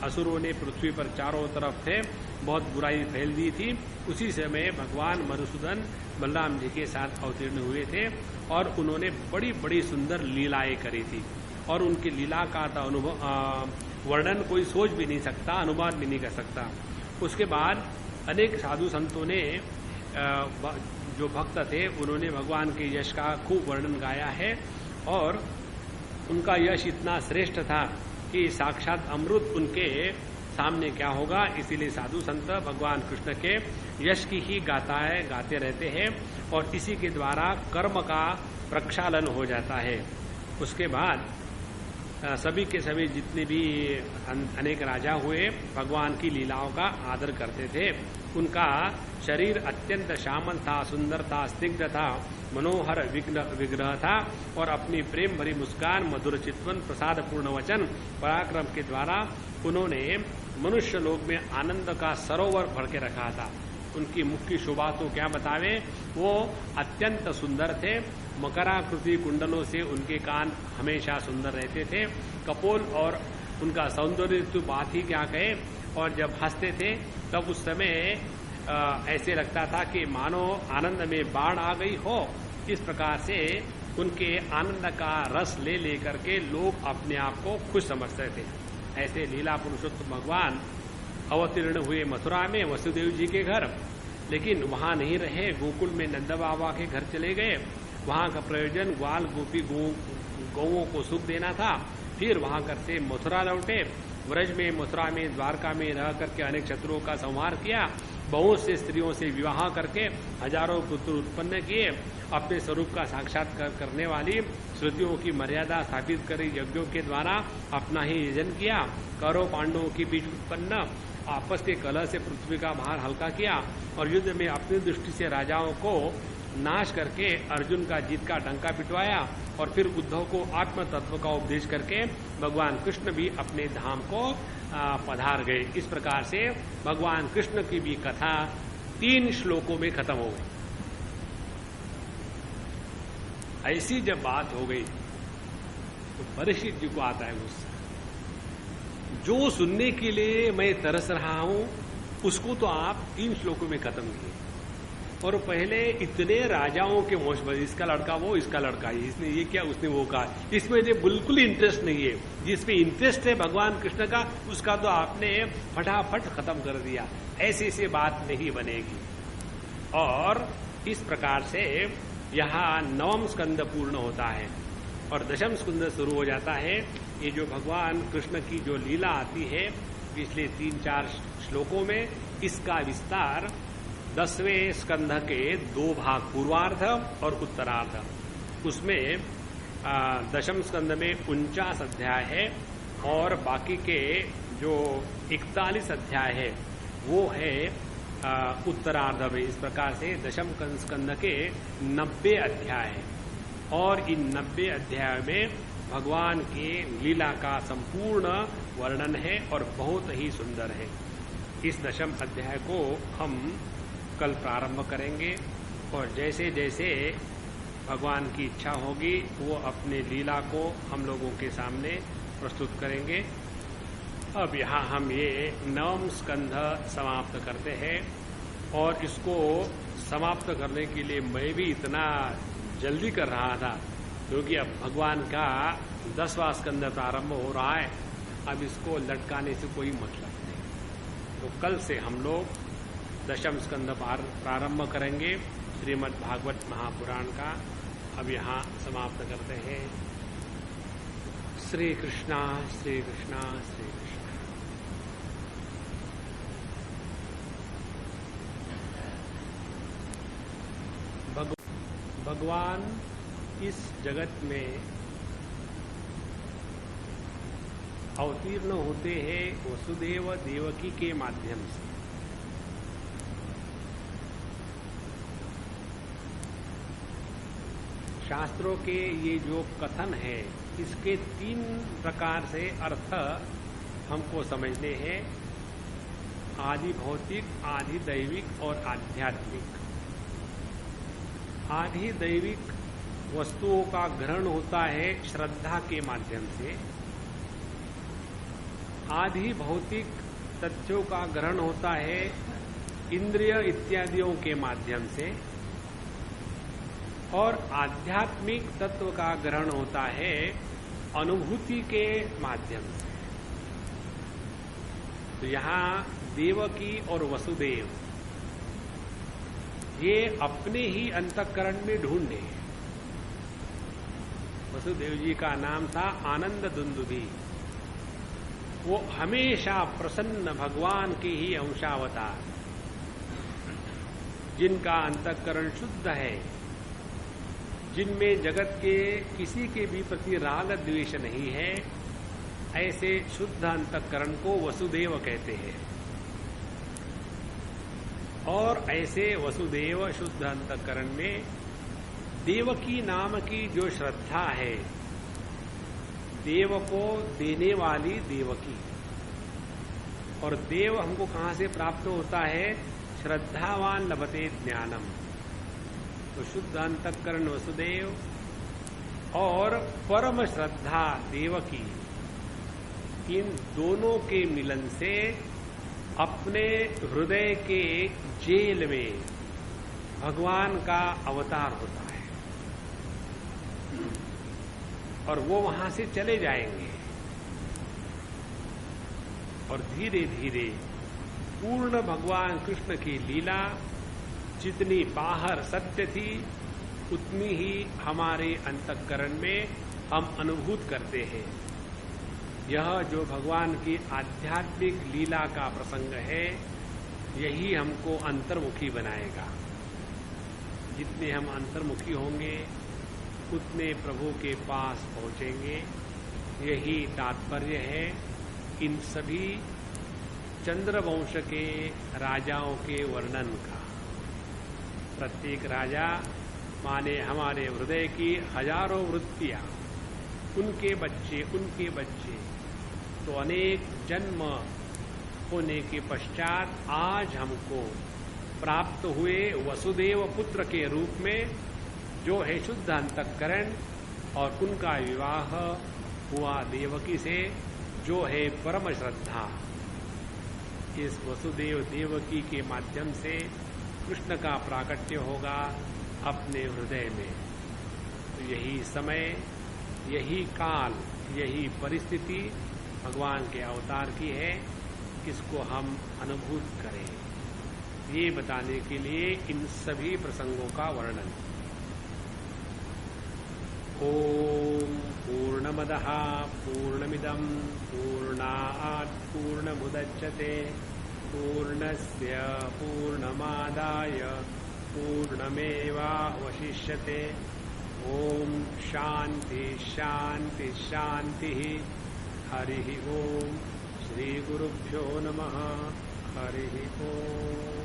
असुरों ने पृथ्वी पर चारों तरफ थे, बहुत बुराई फैल दी थी। उसी समय भगवान मधुसूदन बलराम जी के साथ अवतीर्ण हुए थे और उन्होंने बड़ी बड़ी सुंदर लीलाएं करी थी। और उनकी लीला का अनुभव वर्णन कोई सोच भी नहीं सकता, अनुवाद भी नहीं कर सकता। उसके बाद अनेक साधु संतों ने जो भक्त थे उन्होंने भगवान के यश का खूब वर्णन गाया है और उनका यश इतना श्रेष्ठ था कि साक्षात अमृत उनके सामने क्या होगा। इसीलिए साधु संत भगवान कृष्ण के यश की ही गाते रहते हैं और इसी के द्वारा कर्म का प्रक्षालन हो जाता है। उसके बाद सभी के सभी जितने भी अनेक राजा हुए भगवान की लीलाओं का आदर करते थे। उनका शरीर अत्यंत श्यामल था, सुंदर था, स्निग्ध था, मनोहर विग्रह था और अपनी प्रेम भरी मुस्कान, मधुर चितवन, प्रसाद पूर्ण वचन, पराक्रम के द्वारा उन्होंने मनुष्य लोक में आनंद का सरोवर भर के रखा था। उनकी मुख्य शोभा तो क्या बतावे, वो अत्यंत सुंदर थे। मकराकृति कुंडलों से उनके कान हमेशा सुंदर रहते थे। कपोल और उनका सौंदर्य तो बात ही क्या कहे। और जब हंसते थे तब उस समय ऐसे लगता था कि मानो आनंद में बाढ़ आ गई हो। इस प्रकार से उनके आनंद का रस ले लेकर के लोग अपने आप को खुश समझते थे। ऐसे लीला पुरुषोत्तम भगवान अवतीर्ण हुए मथुरा में वसुदेव जी के घर, लेकिन वहां नहीं रहे, गोकुल में नंद बाबा के घर चले गए। वहां का प्रयोजन ग्वाल गोपी गौओं को सुख देना था। फिर वहां करते मथुरा लौटे। व्रज में, मथुरा में, द्वारका में रह करके अनेक शत्रुओं का संहार किया। बहुत से स्त्रियों से विवाह करके हजारों पुत्र उत्पन्न किए। अपने स्वरूप का साक्षात्कार करने वाली श्रुतियों की मर्यादा स्थापित करी यज्ञों के द्वारा अपना ही यजन किया। कौरव पांडवों के बीच उत्पन्न आपस के कलह से पृथ्वी का भार हल्का किया और युद्ध में अपनी दृष्टि से राजाओं को नाश करके अर्जुन का जीत का डंका पिटवाया। और फिर उद्धव को आत्म तत्व का उपदेश करके भगवान कृष्ण भी अपने धाम को पधार गए। इस प्रकार से भगवान कृष्ण की भी कथा 3 श्लोकों में खत्म हो गई। ऐसी जब बात हो गई तो परीक्षित जी को आता है गुस्सा। जो सुनने के लिए मैं तरस रहा हूं उसको तो आप 3 श्लोकों में खत्म किए। और पहले इतने राजाओं के मोश, इसका लड़का वो, इसका लड़का ये, इसने ये किया, उसने वो कहा। इसमें जो बिल्कुल इंटरेस्ट नहीं है, जिसमें इंटरेस्ट है भगवान कृष्ण का, उसका तो आपने फटाफट खत्म कर दिया। ऐसी बात नहीं बनेगी। और इस प्रकार से यहाँ 9वां स्कंद पूर्ण होता है और 10वां स्कंद शुरू हो जाता है। ये जो भगवान कृष्ण की जो लीला आती है पिछले 3-4 श्लोकों में, इसका विस्तार 10वें स्कंध के 2 भाग, पूर्वार्ध और उत्तरार्ध। उसमें 10वें स्कंद में 49 अध्याय है और बाकी के जो 41 अध्याय है वो है उत्तरार्ध में। इस प्रकार से 10वें स्कंद के 90 अध्याय है और इन 90 अध्याय में भगवान की लीला का संपूर्ण वर्णन है और बहुत ही सुंदर है। इस 10वें अध्याय को हम कल प्रारंभ करेंगे और जैसे जैसे भगवान की इच्छा होगी वो अपने लीला को हम लोगों के सामने प्रस्तुत करेंगे। अब यहाँ हम ये 9वां स्कंध समाप्त करते हैं और इसको समाप्त करने के लिए मैं भी इतना जल्दी कर रहा था क्योंकि अब भगवान का 10वां स्कंद प्रारंभ हो रहा है। अब इसको लटकाने से कोई मतलब नहीं। तो कल से हम लोग 10वां स्कंद प्रारंभ करेंगे श्रीमद् भागवत महापुराण का। अब यहाँ समाप्त करते हैं। श्री कृष्णा श्री कृष्णा श्री कृष्णा। भगवान इस जगत में अवतीर्ण होते हैं वसुदेव देवकी के माध्यम से। शास्त्रों के ये जो कथन है इसके 3 प्रकार से अर्थ हमको समझने हैं, आदि भौतिक, आदि दैविक और आध्यात्मिक। आदि दैविक वस्तुओं का ग्रहण होता है श्रद्धा के माध्यम से, आदि भौतिक तथ्यों का ग्रहण होता है इंद्रिय इत्यादियों के माध्यम से, और आध्यात्मिक तत्व का ग्रहण होता है अनुभूति के माध्यम से। तो यहां देवकी और वसुदेव ये अपने ही अंतःकरण में ढूंढे। वसुदेव जी का नाम था आनंद दुंदुभी। वो हमेशा प्रसन्न भगवान के ही अंशावतार, जिनका अंतःकरण शुद्ध है, जिनमें जगत के किसी के भी प्रति राग द्वेष नहीं है, ऐसे शुद्ध अंतःकरण को वसुदेव कहते हैं। और ऐसे वसुदेव शुद्ध अंतःकरण में देवकी नाम की जो श्रद्धा है, देव को देने वाली देवकी, और देव हमको कहां से प्राप्त होता है? श्रद्धावान लभते ज्ञानम। तो शुद्ध अंतःकरण वसुदेव और परम श्रद्धा देवकी, इन दोनों के मिलन से अपने हृदय के जेल में भगवान का अवतार होता है, और वो वहां से चले जाएंगे, और धीरे धीरे पूर्ण भगवान कृष्ण की लीला जितनी बाहर सत्य थी उतनी ही हमारे अंतःकरण में हम अनुभूत करते हैं। यह जो भगवान की आध्यात्मिक लीला का प्रसंग है, यही हमको अंतर्मुखी बनाएगा। जितने हम अंतर्मुखी होंगे उतने प्रभु के पास पहुंचेंगे। यही तात्पर्य है इन सभी चंद्रवंश के राजाओं के वर्णन का। प्रत्येक राजा माने हमारे हृदय की हजारों वृत्तियां, उनके बच्चे तो अनेक जन्म होने के पश्चात आज हमको प्राप्त हुए वसुदेव पुत्र के रूप में, जो है शुद्ध अंतःकरण, और उनका विवाह हुआ देवकी से, जो है परम श्रद्धा। इस वसुदेव देवकी के माध्यम से कृष्ण का प्राकट्य होगा अपने हृदय में। तो यही समय, यही काल, यही परिस्थिति भगवान के अवतार की है, इसको हम अनुभूत करें, ये बताने के लिए इन सभी प्रसंगों का वर्णन। ओम पूर्णमदः पूर्णमिदं पूर्णात् पूर्णमुदच्यते पूर्णस्य पूर्णमादाय पूर्णमेवावशिष्यते। ओम शांति शांति शांति। हरि ओम। श्री गुरुभ्यो नमः। हरि ओम।